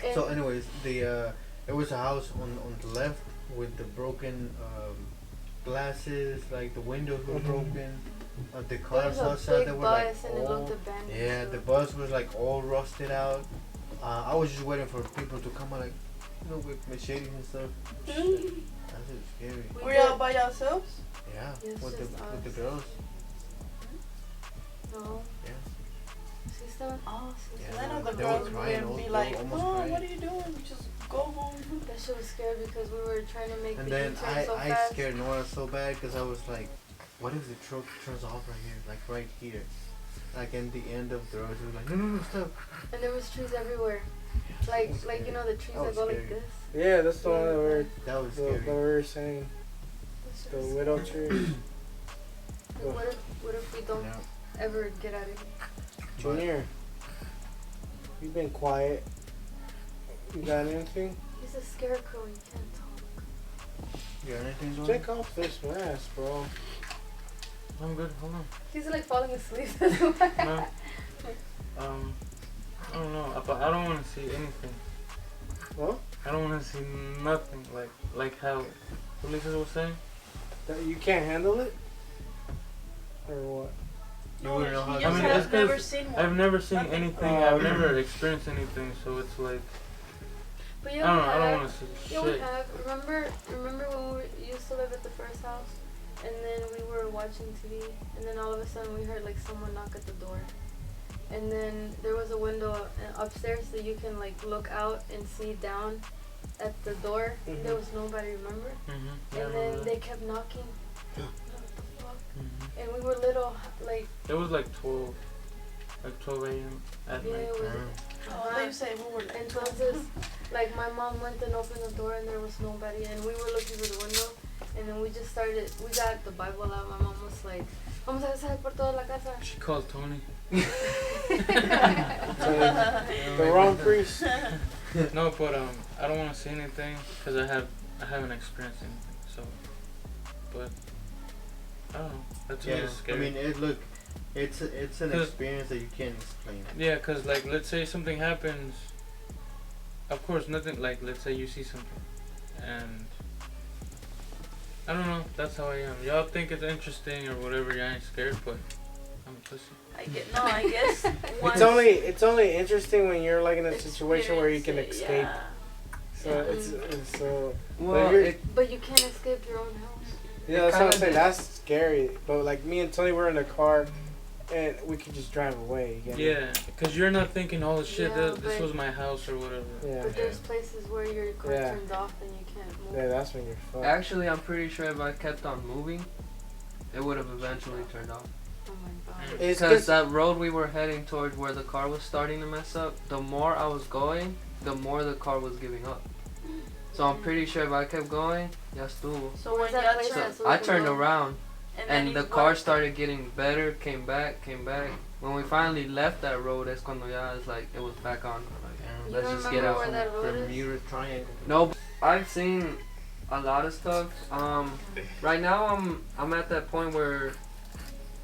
And So, anyways, it was a house on the left with the broken glasses, like the windows were Mhm. broken. The there cars was a outside big that were bus, like and it all looked abandoned. yeah, too. the bus was like all rusted out. I was just waiting for people to come out, like with machetes and stuff. Shit, that's just scary. We Were did- y'all by yourselves? Yeah, It's with just the us. girls. No. Yeah. She's still. Oh, she's Yeah. I know the They were girls crying, would be they like, were almost Mom, crying. what are you doing? Just go home. That shit was scary because we were trying to make And the then U-turn so I fast. scared Nora so bad because I was like, what if the truck turns off right here, like right here, like in the end of the road? She was like, no, stop. And there was trees everywhere. Like was you know the trees That that was go like scary. this. Yeah, that's the one that we're That was that we scary. were saying. That shit The was widow scary. tree. And what if we don't Yeah. ever get out of here? Junior, you've been quiet. You got anything? He's a scarecrow. He can't talk. You got anything going? Take off this mask, bro. I'm good. Hold on. He's like falling asleep. That's why. No. I don't know. But I don't want to see anything. What? I don't want to see nothing. Like how Lisa was saying. That you can't handle it? Or what? You No, wouldn't know how he to just I mean, has it's never 'cause seen one. I've never seen Nothing. anything. Oh, I've never experienced anything. So it's like But I yeah, don't know. we I don't have. want to see Yeah, we shit. have. Remember when we used to live at the first house, and then we were watching TV, and then all of a sudden we heard like someone knock at the door, and then there was a window upstairs that you can like look out and see down at the door. Mhm. There was nobody, remember? Mm-hmm. Yeah, I And remember then that. they kept knocking. What the fuck? Mhm. And we were little, like It was like 12 a.m. at yeah, night. it was. Mm. Oh, they say we were like, Entonces, Like my mom went and opened the door and there was nobody, and we were looking through the window, and then we got the Bible out. My mom was like, "Vamos a rezar por toda la casa." She called Tony. The wrong priest. No, but I don't want to say anything because I haven't experienced anything. So, but I don't know. That's Yeah, scary. I mean, it's an experience that you can't explain. Yeah, cause like let's say something happens. Of course, nothing like let's say you see something, and I don't know. That's how I am. Y'all think it's interesting or whatever. You ain't scared, but I'm a pussy. I guess. Once It's only interesting when you're like in a situation where you can escape. Yeah. So it's so. Well, But you can't escape your own house. Yeah, that's what I'm kinda saying. did. That's scary. But like me and Tony were in the car, and we could just drive away. You get me? Yeah, cause you're not thinking, oh shit, Yeah, this but- was my house or whatever. Yeah. But there's places where your car Yeah. turns off and you can't move. Yeah, that's when you're fucked. actually, I'm pretty sure if I kept on moving, it would have eventually turned off. Oh my god. It's Because just that road we were heading towards where the car was starting to mess up, the more I was going, the more the car was giving up. So I'm pretty sure if I kept going, ya estuvo. So when Where's that y'all place turn, at? So I we can turned go. around then and the it car worked. started getting better, came back. When we finally left that road, es cuando ya it's like it was back on. You Let's don't just get remember out. where that road is? Bermuda Triangle. No, I've seen a lot of stuff. Right now I'm at that point where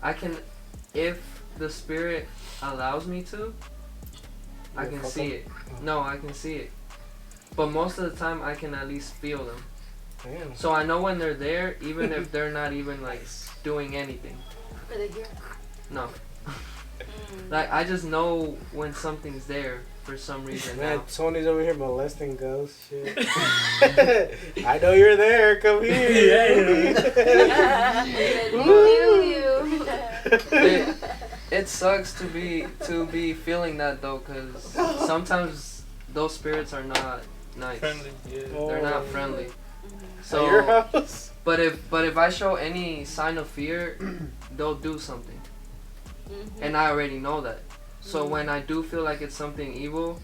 I can, if the spirit allows me to, I You can fuck see them? it. No, I can see it. But most of the time I can at least feel them. damn. So I know when they're there, even if they're not even like doing anything. Are they here? No. Mm. Like I just know when something's there for some reason Man, now. Tony's over here molesting ghosts. Shit. I know you're there. Come here. It sucks to be feeling that though, cause sometimes those spirits are not nice. Friendly, yeah. They're not friendly. At your So, house? but if I show any sign of fear, they'll do something, and I already know that. So when I do feel like it's something evil,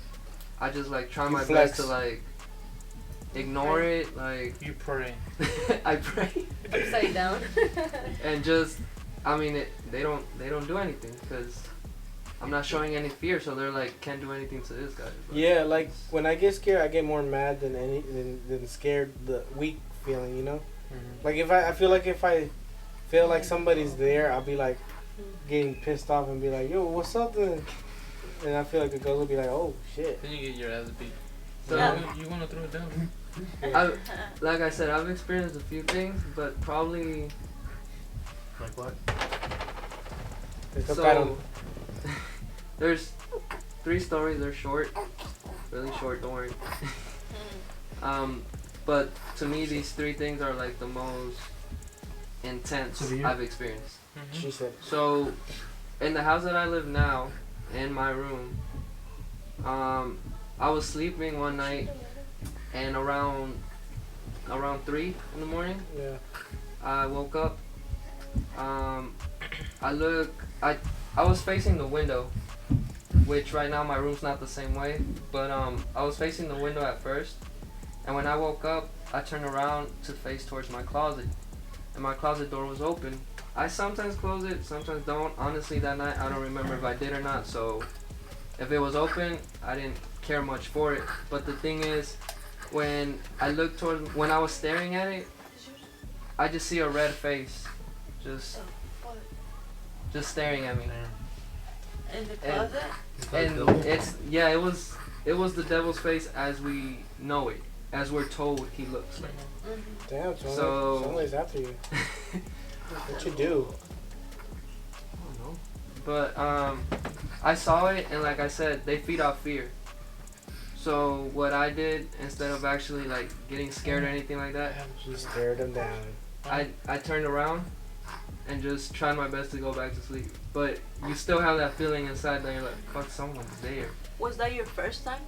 I just like try You my flex. best to like ignore it. Like You pray. I pray Upside down. and just, I mean, they don't do anything because I'm not showing any fear. So they're like can't do anything to this guy. But Yeah, like when I get scared, I get more mad than scared. The weak feeling, you know. Like if I feel like somebody's there, I'll be like getting pissed off and be like, yo, what's up then? And I feel like the ghost will be like, oh shit. Then you get your ass beat. So Yeah. You want to throw it down? like I said, I've experienced a few things, but probably Like what? They tocaron. so. There's 3 stories. They're short, really short. Don't worry. But to me, these 3 things are like the most intense Severe? I've experienced. She said, So, in the house that I live now, in my room, I was sleeping one night, and around 3 in the morning, yeah. I woke up. I was facing the window, which right now my room's not the same way, but I was facing the window at first, and when I woke up, I turned around to face towards my closet, and my closet door was open. I sometimes close it, sometimes don't. Honestly, that night I don't remember if I did or not, so if it was open, I didn't care much for it. But the thing is, when I was staring at it, I just see a red face, just staring at me. In the closet? And it was the devil's face as we know it, as we're told he looks like. Damn, Tony. So- Somebody's after you. What you do? I don't know. But I saw it, and like I said, they feed off fear. So what I did, instead of actually like getting scared or anything like that, She stared him down. I turned around and just tried my best to go back to sleep. But you still have that feeling inside that you're like, fuck, someone's there. Was that your first time?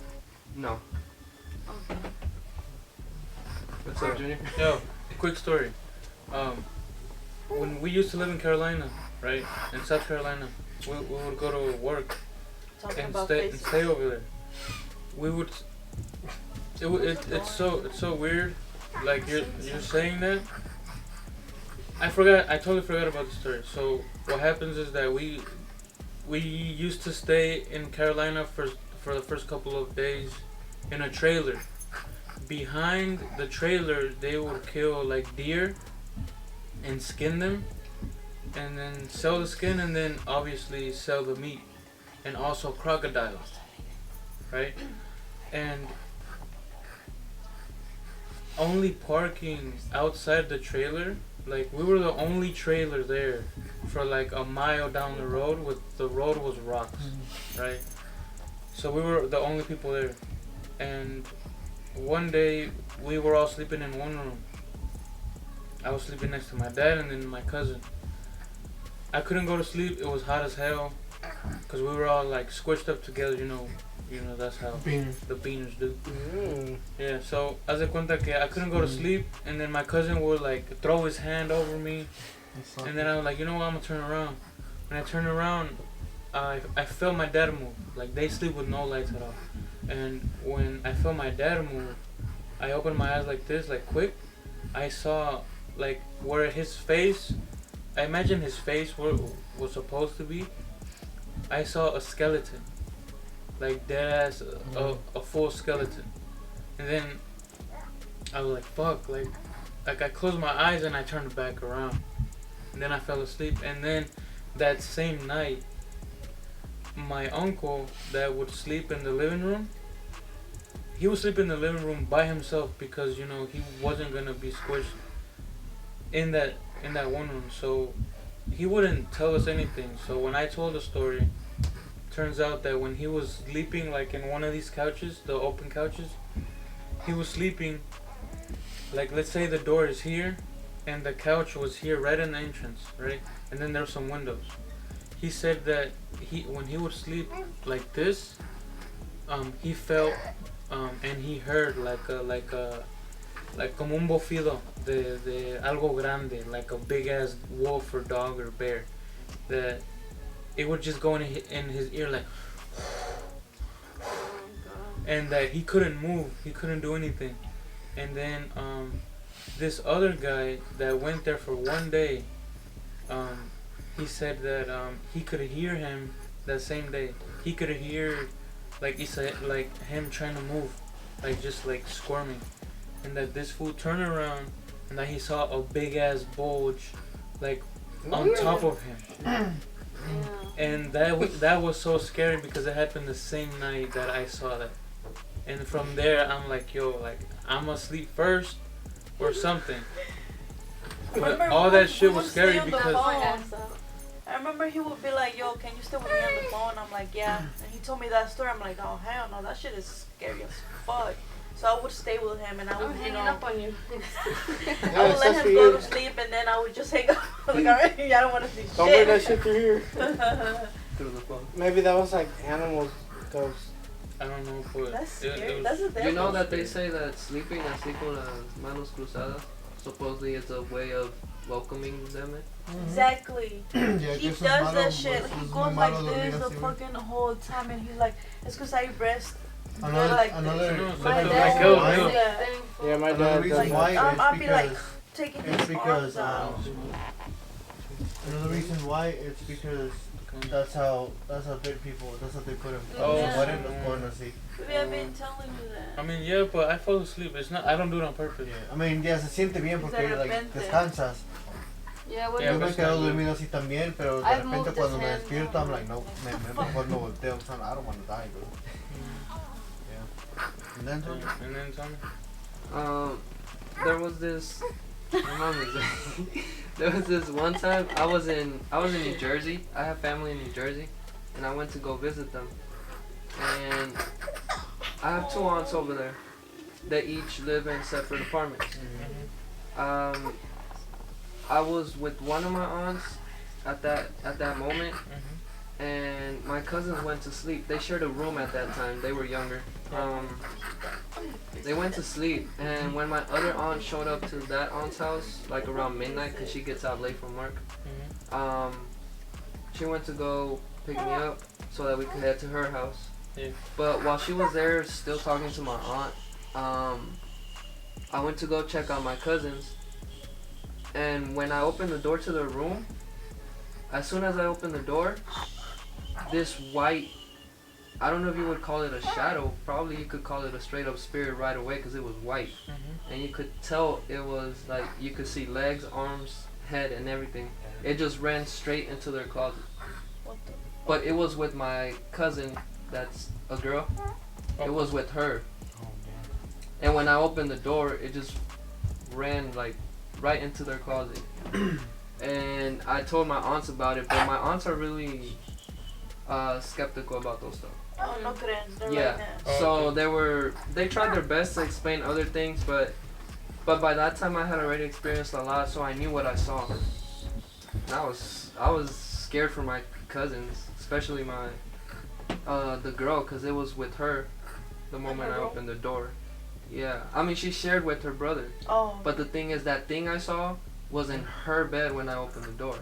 No. Okay. What's up, Junior? Yo, quick story. When we used to live in Carolina, right? In South Carolina, we would go to work Talking and about stay faces. over there. We would it's so weird. Like you're saying that. I totally forgot about the story. So what happens is that we used to stay in Carolina for the first couple of days in a trailer. Behind the trailer, they would kill like deer and skin them, and then sell the skin, and then obviously sell the meat, and also crocodiles, right? And only parking outside the trailer, like we were the only trailer there for like a mile down the road. With the road was rocks, right? So we were the only people there, and one day we were all sleeping in one room. I was sleeping next to my dad and then my cousin. I couldn't go to sleep. It was hot as hell because we were all like squished up together. You know that's how the beaners do. Yeah. So haz de cuenta que I couldn't go to sleep, and then my cousin would like throw his hand over me, and then I was like, you know what, I'm gonna turn around. When I turned around, I felt my dad move. Like they sleep with no lights at all. And when I felt my dad move, I opened my eyes like this, like quick. I saw like where his face, I imagine his face was supposed to be. I saw a skeleton, like dead ass, a full skeleton. And then I was like, fuck, like I closed my eyes and I turned back around. And then I fell asleep. And then that same night, my uncle that would sleep in the living room, he would sleep in the living room by himself because he wasn't gonna be squished in that one room. So he wouldn't tell us anything. So when I told the story, turns out that when he was sleeping like in one of these couches, the open couches, he was sleeping like, let's say the door is here and the couch was here right in the entrance, right? And then there's some windows. He said that when he would sleep like this, he felt and he heard like como un bofido de algo grande, like a big ass wolf or dog or bear, that it would just go in his ear like, and that he couldn't move, he couldn't do anything. And then this other guy that went there for one day, he said that he could hear him that same day. He could hear like him trying to move, like just like squirming, and that this fool turned around and that he saw a big ass bulge like on top of him. Yeah. And that was so scary because it happened the same night that I saw that. And from there I'm like, yo, like I'm gonna sleep first or something. But all that shit was scary because I remember he would be like, yo, can you stay with me on the phone? I'm like, yeah. And he told me that story. I'm like, oh, hell no, that shit is scary as fuck. So I would stay with him and I would, hanging up on you. I would let him go to sleep and then I would just hang up. Like, alright, I don't want to see shit. Don't bring that shit through here. Through the phone. Maybe that was like animal ghosts. I don't know, but That's scary. it was, That's a You know that they say that sleeping así con las manos cruzadas supposedly is a way of welcoming them in? Exactly. Yeah, He que does eso es malo, that shit. eso He es goes muy like malo dormir this the así, güey. fucking whole time and he's like, it's because I rest. Another, like another, this. My Like, dad go, does go. that. Yeah, my another dad reason does why that. I'll is be like because taking it's his because arms out. another reason why it's because that's how dead people, that's how they put them. Oh, yeah. Mueren los ponen así. Maybe I've been telling you that. I mean, yeah, but I fall asleep. It's not. I don't do it on purpose. Yeah. I mean, ya se siente bien porque De like, repente. descansas. Yeah, when Yeah, Yo me but quedo still, dormido así también, pero de I've repente moved cuando his me hand. despierto, I'm like, no, mejor me volteo. So I don't want to die, bro. Yeah. And then, And then Tommy. There was this. My mom is there was this one time I was in New Jersey. I have family in New Jersey, and I went to go visit them. And I have 2 aunts over there. They each live in separate apartments. I was with one of my aunts at that moment, and my cousins went to sleep. They shared a room at that time. They were younger. They went to sleep, and when my other aunt showed up to that aunt's house, like around midnight, because she gets out late from work, she went to go pick me up so that we could head to her house. Yeah. But while she was there still talking to my aunt, I went to go check on my cousins, and when I opened the door to their room, as soon as I opened the door, this white, I don't know if you would call it a shadow, probably you could call it a straight up spirit right away because it was white. And you could tell it was like, you could see legs, arms, head, and everything. It just ran straight into their closet. But it was with my cousin, that's a girl. It was with her. And when I opened the door, it just ran like right into their closet. And I told my aunts about it, but my aunts are really skeptical about those stuff. Oh, no creen. They're Yeah. like that. So they tried their best to explain other things, but by that time I had already experienced a lot, so I knew what I saw. And I was scared for my cousins, especially my the girl, cause it was with her the moment I opened the door. Yeah, I mean she shared with her brother. Oh. But the thing is, that thing I saw was in her bed when I opened the door.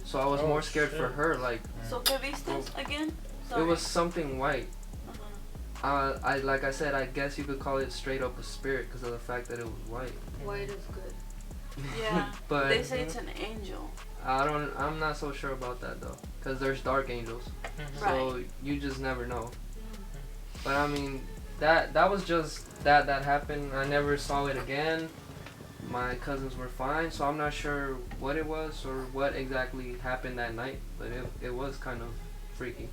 So I was more scared for her. Like, So ¿qué viste again? Sorry. it was something white. Uh-huh. I like I said, I guess you could call it straight up a spirit because of the fact that it was white. White is good. Yeah. But They say it's an angel. I'm not so sure about that though, because there's dark angels. So you just never know. But I mean, that was just that happened. I never saw it again. My cousins were fine, so I'm not sure what it was or what exactly happened that night, but it was kind of freaky.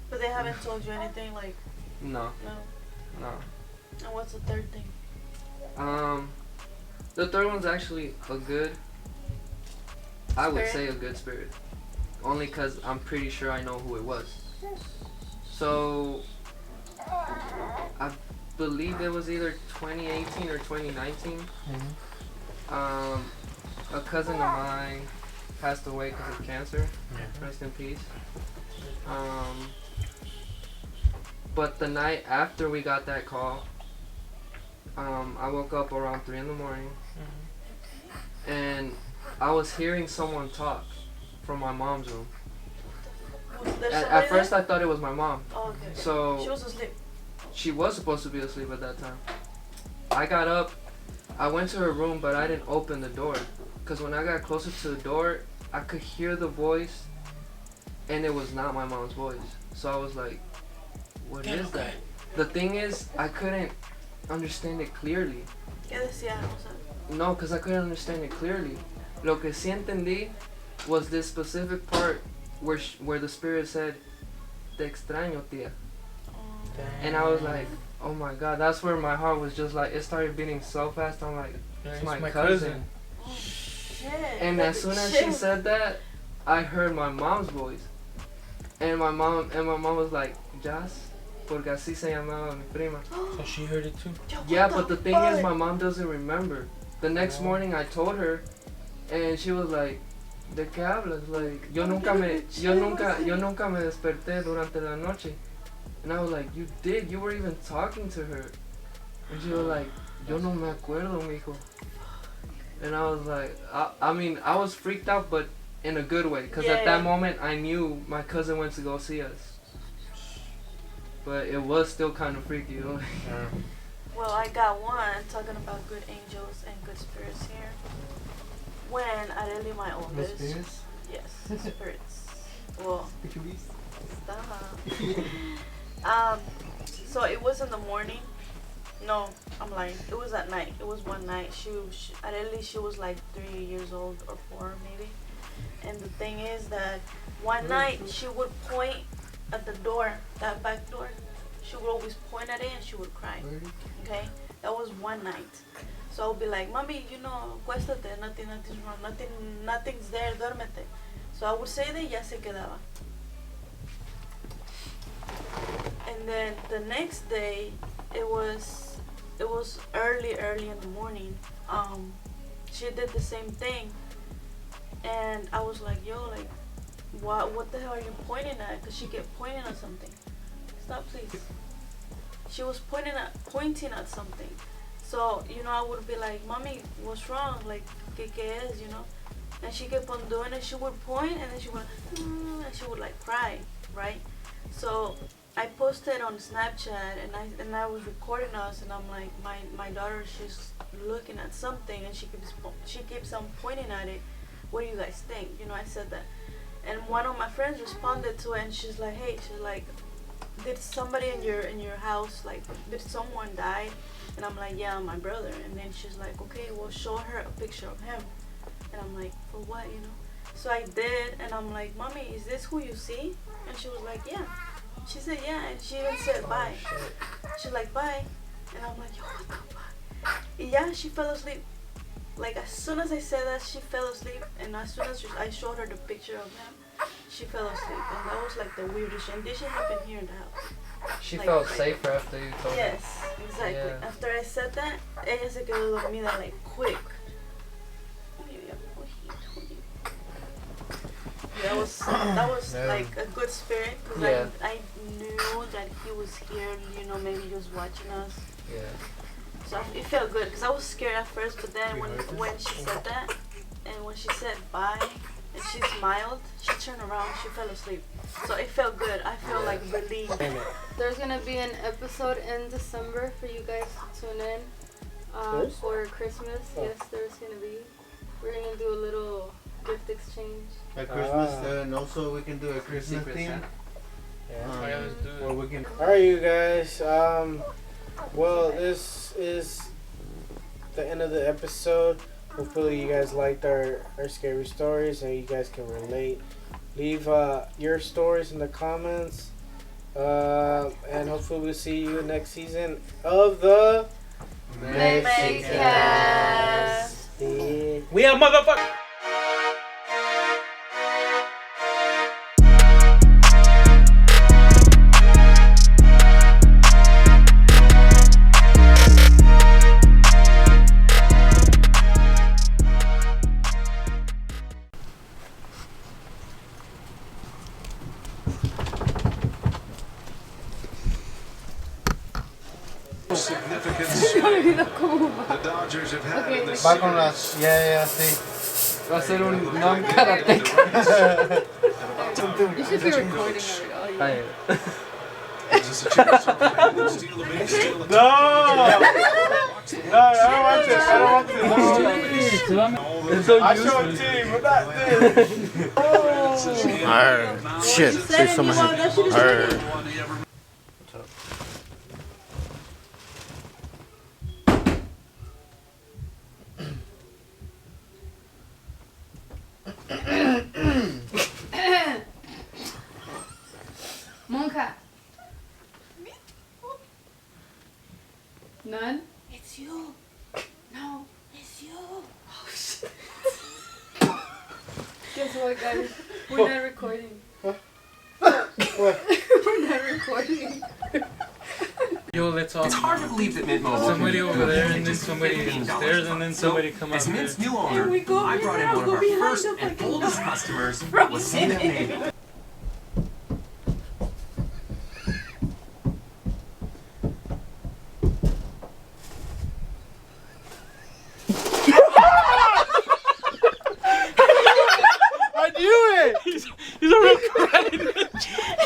But they haven't told you anything like No. no. And what's the third thing? The third one's actually a good, I would Spirit? say a good spirit. Only because I'm pretty sure I know who it was. So, I believe it was either 2018 or 2019. A cousin of mine passed away because of cancer. Rest in peace. But the night after we got that call, I woke up around 3 in the morning, and I was hearing someone talk from my mom's room. Was there At somebody first there? I thought it was my mom. Oh, okay. So She was asleep. she was supposed to be asleep at that time. I got up, I went to her room, but I didn't open the door. Because when I got closer to the door, I could hear the voice, and it was not my mom's voice. So I was like, what is that? The thing is, I couldn't understand it clearly. ¿Qué decía? O sea, No, because I couldn't understand it clearly. Lo que sí entendí was this specific part where the spirit said, te extraño, tía. And I was like, oh my god, that's where my heart was just like, it started beating so fast. I'm like, it's my cousin. shit. And as soon as she said that, I heard my mom's voice. And my mom was like, Jas, porque así se llamaba mi prima. So she heard it too. Yeah, but the thing is, my mom doesn't remember. The next morning I told her, and she was like, ¿de qué hablas? Like, yo nunca me desperté durante la noche. And I was like, you did, you were even talking to her. And she was like, yo no me acuerdo, mijo. And I was like, I mean, I was freaked out, but in a good way. Because at that moment, I knew my cousin went to go see us. But it was still kind of freaky, you know? Well, I got one talking about good angels and good spirits here. When Areli, my oldest. spirits? Yes, spirits. Well, stop. So it was in the morning. No, I'm lying. It was at night. It was one night. Areli, she was like 3 years old or 4 maybe. And the thing is that one night she would point at the door, that back door. She would always point at it and she would cry. Okay, that was one night. So I would be like, Mommy, you know, acuéstate, nothing's wrong, nothing's there, duérmete. So I would say that, ya se quedaba. And then the next day, it was early in the morning. She did the same thing, and I was like, yo, like, what the hell are you pointing at? Cause she kept pointing at something. Stop, please. She was pointing at something. So, you know, I would be like, Mommy, what's wrong? Like, ¿qué es, you know? And she kept on doing it. She would point, and then she would, and she would like cry, right? So I posted on Snapchat and I was recording us, and I'm like, my daughter, she's looking at something and she keeps on pointing at it. What do you guys think? You know, I said that, and one of my friends responded to it, and she's like, hey, she's like, did somebody in your house, like, did someone die? And I'm like, yeah, my brother. And then she's like, okay, well, show her a picture of him. And I'm like, for what, you know? So I did, and I'm like, mommy, is this who you see? And she was like, yeah. She said, yeah, and she even said bye. She's like, bye. And I'm like, yo, what the fuck? Yeah, she fell asleep. Like, as soon as I said that, she fell asleep. And as soon as I showed her the picture of him, she fell asleep. And that was like the weirdest shit. And this shit happened here in the house. She like, felt safer after you told her. Yes, exactly. Yeah. After I said that, ella se quedó dormida like quick. That was Yeah. like a good spirit, because Yeah. I knew that he was here, you know, maybe he was watching us. Yeah. So it felt good, because I was scared at first, but then when she said that, and when she said bye, and she smiled, she turned around, she fell asleep. So it felt good. I felt like relieved. There's gonna be an episode in December for you guys to tune in for Christmas. Oh. Yes, there's gonna be. We're gonna do a little gift exchange. At Christmas, and also we can do a Christmas Secret theme. Santa. Oh, yeah, let's do it. Where we can. Alright, you guys. Well, this is the end of the episode. Hopefully, you guys liked our scary stories and you guys can relate. Leave your stories in the comments. And hopefully, we'll see you next season of the Mexicazt. We are motherfuckers. Significance the Dodgers have had in the Va con series. las. Yeah, sí. Va a ser un non-karateca. You should be recording already. Gives us a chance to steal a base, steal a No! No, I don't want this. I don't want this. all the I show a team, but not this. Arr, shit. Say someone. Arr. Monka. None? It's you. No, it's you. Oh, shit. Guess what, guys? We're not recording. What? We're not recording. Yo, let's all. It's hard to believe that Mint Mobile Somebody can over there, and then $15 somebody upstairs, and then somebody come up As here. Mint's new owner, we go I brought in now, one of go our behind first the and fucking oldest door. customers. From Let's see that Mint. name. I knew it! He's already crying.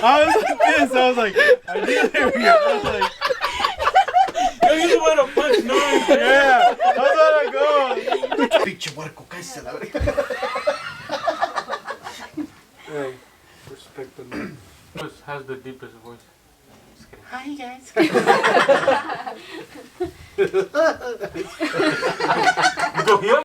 I was like this. I was like, I knew it. I was like, Yo, he's about to punch Norman. yeah. That's how I go. Pinche huerco, cállese la verga. Hey, respect the man. Has the deepest voice. Hi, guys. Go here.